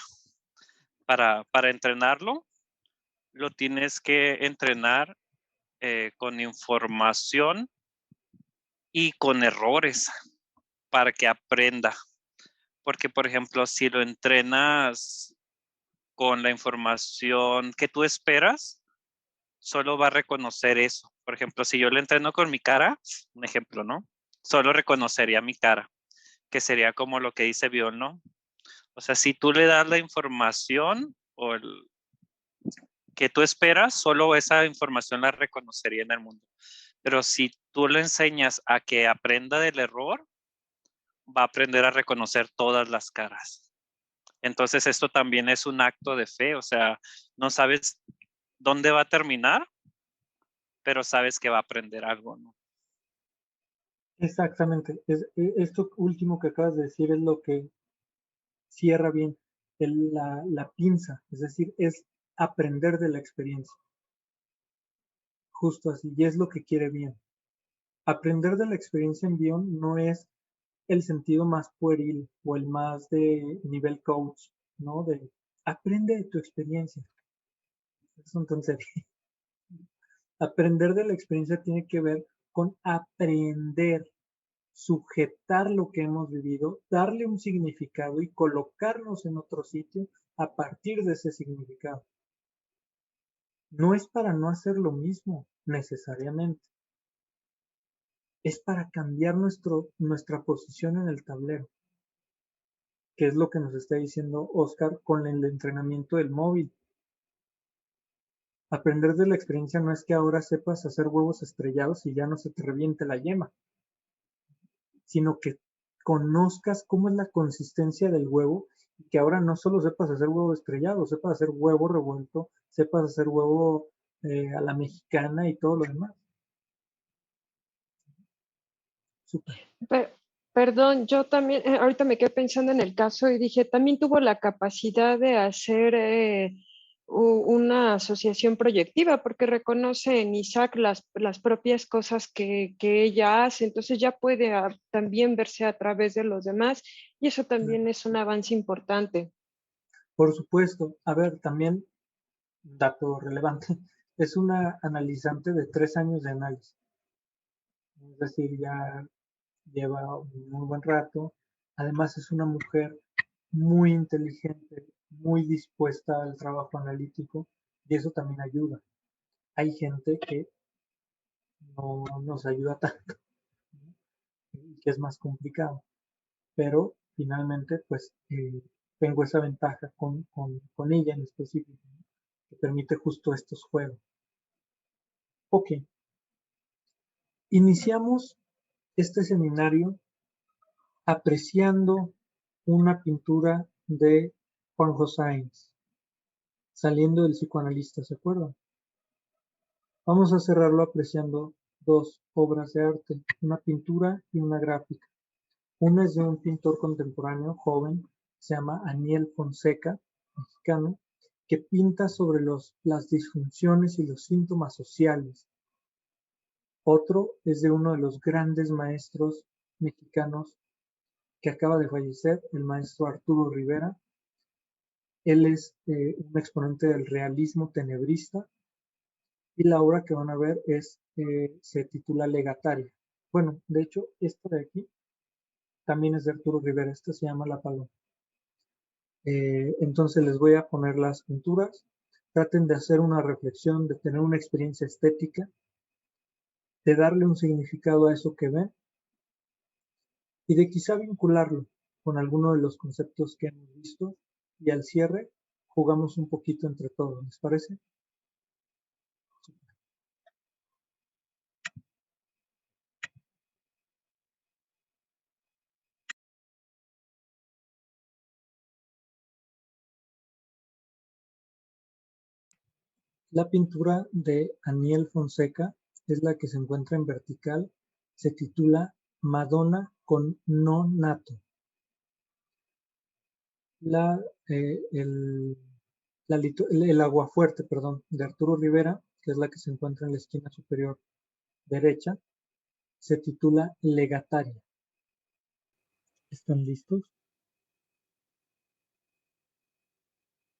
Para entrenarlo, lo tienes que entrenar con información y con errores para que aprenda. Porque, por ejemplo, si lo entrenas con la información que tú esperas, solo va a reconocer eso. Por ejemplo, si yo lo entreno con mi cara, un ejemplo, ¿no? Solo reconocería mi cara, que sería como lo que dice Bion, ¿no? O sea, si tú le das la información o el que tú esperas, solo esa información la reconocería en el mundo. Pero si tú le enseñas a que aprenda del error, va a aprender a reconocer todas las caras. Entonces esto también es un acto de fe, o sea, no sabes dónde va a terminar, pero sabes que va a aprender algo, ¿no? Exactamente. Esto último que acabas de decir es lo que cierra bien la pinza, es decir, es aprender de la experiencia. Justo así, y es lo que quiere bien. Aprender de la experiencia en Bion no es el sentido más pueril o el más de nivel coach, ¿no? De aprende de tu experiencia. Es un tontería. Aprender de la experiencia tiene que ver con aprender, sujetar lo que hemos vivido, darle un significado y colocarnos en otro sitio a partir de ese significado. No es para no hacer lo mismo necesariamente. Es para cambiar nuestra posición en el tablero, que es lo que nos está diciendo Oscar con el entrenamiento del móvil. Aprender de la experiencia no es que ahora sepas hacer huevos estrellados y ya no se te reviente la yema, sino que conozcas cómo es la consistencia del huevo y que ahora no solo sepas hacer huevo estrellado, sepas hacer huevo revuelto, sepas hacer huevo a la mexicana y todo lo demás. Súper. Perdón, yo también, ahorita me quedé pensando en el caso y dije, también tuvo la capacidad de hacer una asociación proyectiva, porque reconoce en Isaac las propias cosas que ella hace, entonces ya puede también verse a través de los demás, y eso también es un avance importante. Por supuesto. A ver, también, dato relevante, es una analizante de 3 años de análisis. Es decir, ya lleva un muy buen rato. Además es una mujer muy inteligente, muy dispuesta al trabajo analítico y eso también ayuda. Hay gente que no nos ayuda tanto y que es más complicado, pero finalmente pues tengo esa ventaja con ella en específico, ¿no? Que permite justo estos juegos. Ok, iniciamos este seminario apreciando una pintura de Juanjo Sáenz, Saliendo del psicoanalista, ¿se acuerdan? Vamos a cerrarlo apreciando 2 obras de arte, una pintura y una gráfica. Una es de un pintor contemporáneo joven, se llama Aniel Fonseca, mexicano, que pinta sobre las disfunciones y los síntomas sociales. Otro es de uno de los grandes maestros mexicanos que acaba de fallecer, el maestro Arturo Rivera. Él es un exponente del realismo tenebrista y la obra que van a ver se titula Legataria. Bueno, de hecho, esta de aquí también es de Arturo Rivera, esta se llama La Paloma. Entonces les voy a poner las pinturas. Traten de hacer una reflexión, de tener una experiencia estética, de darle un significado a eso que ven y de quizá vincularlo con alguno de los conceptos que hemos visto. Y al cierre jugamos un poquito entre todos, ¿les parece? La pintura de Aniel Fonseca es la que se encuentra en vertical, se titula Madonna con Nonato. El Aguafuerte, perdón, de Arturo Rivera, que es la que se encuentra en la esquina superior derecha, se titula Legataria. ¿Están listos?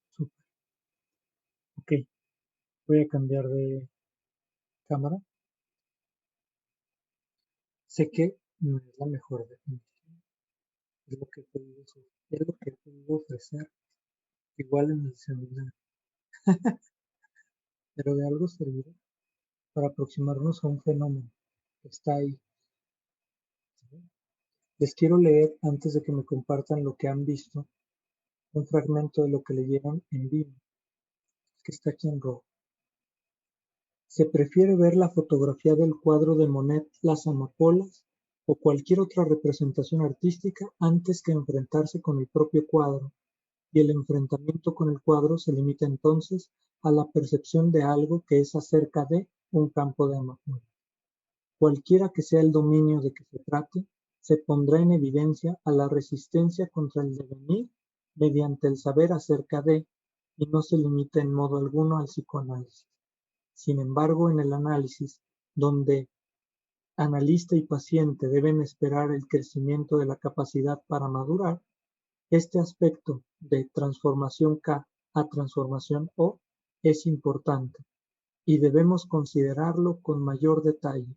Súper. Ok, voy a cambiar de cámara. Sé que no es la mejor definición, es lo que he podido ofrecer igual en el seminario, pero de algo servirá para aproximarnos a un fenómeno que está ahí. ¿Sí? Les quiero leer, antes de que me compartan lo que han visto, un fragmento de lo que leyeron en vivo, que está aquí en rojo. Se prefiere ver la fotografía del cuadro de Monet Las Amapolas o cualquier otra representación artística antes que enfrentarse con el propio cuadro, y el enfrentamiento con el cuadro se limita entonces a la percepción de algo que es acerca de un campo de amapolas. Cualquiera que sea el dominio de que se trate, se pondrá en evidencia a la resistencia contra el devenir mediante el saber acerca de, y no se limita en modo alguno al psicoanálisis. Sin embargo, en el análisis, donde analista y paciente deben esperar el crecimiento de la capacidad para madurar, este aspecto de transformación K a transformación O es importante. y debemos considerarlo con mayor detalle.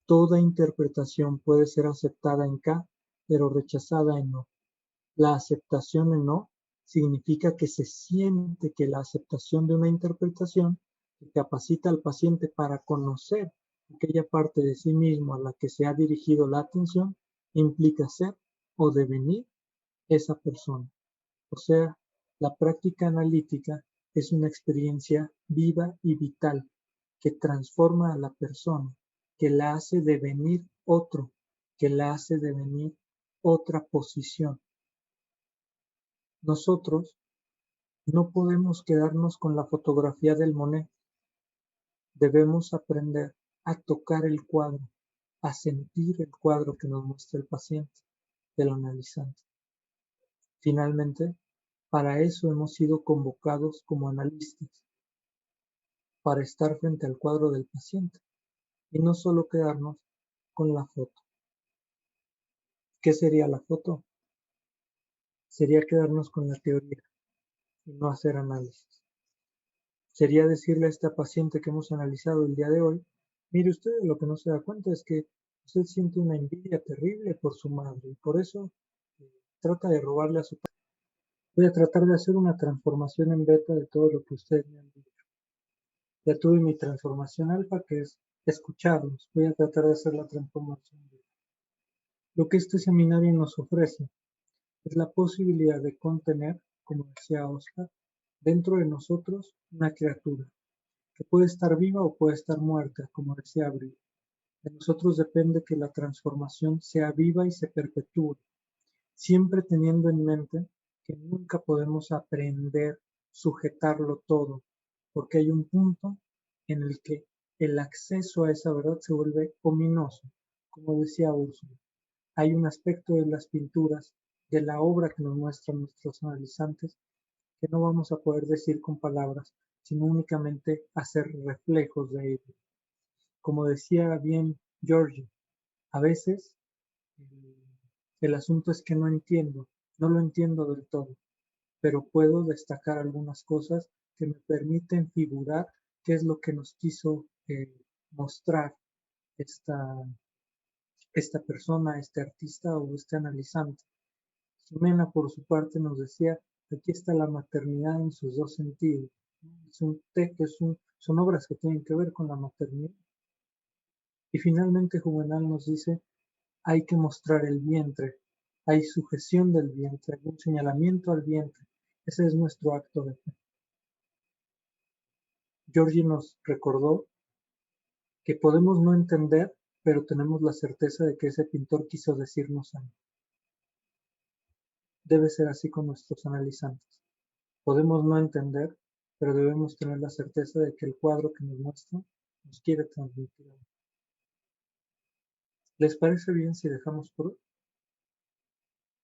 Toda interpretación puede ser aceptada en K, pero rechazada en O. La aceptación en O significa que se siente que la aceptación de una interpretación que capacita al paciente para conocer aquella parte de sí mismo a la que se ha dirigido la atención implica ser o devenir esa persona. O sea, la práctica analítica es una experiencia viva y vital que transforma a la persona, que la hace devenir otro, que la hace devenir otra posición. Nosotros no podemos quedarnos con la fotografía del Monet. Debemos aprender a tocar el cuadro, a sentir el cuadro que nos muestra el paciente, el analizante. Finalmente, para eso hemos sido convocados como analistas, para estar frente al cuadro del paciente y no solo quedarnos con la foto. ¿Qué sería la foto? Sería quedarnos con la teoría y no hacer análisis. Sería decirle a esta paciente que hemos analizado el día de hoy, mire usted, lo que no se da cuenta es que usted siente una envidia terrible por su madre y por eso trata de robarle a su padre. Voy a tratar de hacer una transformación en beta de todo lo que ustedes me han dicho. Ya tuve mi transformación alfa, que es escucharlos. Voy a tratar de hacer la transformación beta. Lo que este seminario nos ofrece es la posibilidad de contener, como decía Oscar, dentro de nosotros una criatura, que puede estar viva o puede estar muerta, como decía Abril. De nosotros depende que la transformación sea viva y se perpetúe, siempre teniendo en mente que nunca podemos aprender, sujetarlo todo, porque hay un punto en el que el acceso a esa verdad se vuelve ominoso, como decía Úrsula. Hay un aspecto de las pinturas, de la obra que nos muestran nuestros analizantes, que no vamos a poder decir con palabras, sino únicamente hacer reflejos de ello. Como decía bien Georgie, a veces el asunto es que no entiendo, no lo entiendo del todo, pero puedo destacar algunas cosas que me permiten figurar qué es lo que nos quiso mostrar esta persona, este artista o este analizante. Jimena, por su parte, nos decía, aquí está la maternidad en sus dos sentidos. Son obras que tienen que ver con la maternidad. Y finalmente Juvenal nos dice, hay que mostrar el vientre, hay sujeción del vientre, hay un señalamiento al vientre. Ese es nuestro acto de fe. Georgie nos recordó que podemos no entender, pero tenemos la certeza de que ese pintor quiso decirnos algo. Debe ser así con nuestros analizantes. Podemos no entender, pero debemos tener la certeza de que el cuadro que nos muestra nos quiere transmitir algo. ¿Les parece bien si dejamos por hoy?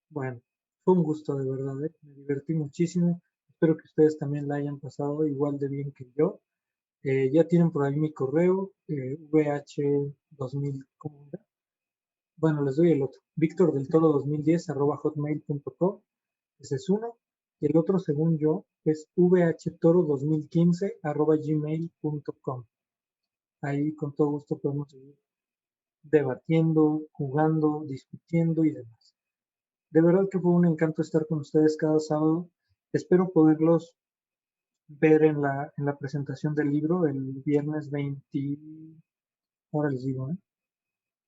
Bueno, fue un gusto de verdad, me divertí muchísimo. Espero que ustedes también la hayan pasado igual de bien que yo. Ya tienen por ahí mi correo, vh2000, ¿cómo era? Bueno, les doy el otro, victordeltoro2010@hotmail.com, ese es uno, y el otro, según yo, es vhtoro2015@gmail.com. Ahí con todo gusto podemos seguir debatiendo, jugando, discutiendo y demás. De verdad que fue un encanto estar con ustedes cada sábado. Espero poderlos ver en la presentación del libro el viernes 20, ahora les digo,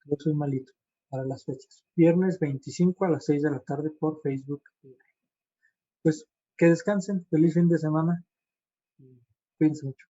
yo soy malito para las fechas. Viernes 25 a las 6 de la tarde por Facebook. Pues que descansen, feliz fin de semana y cuídense mucho.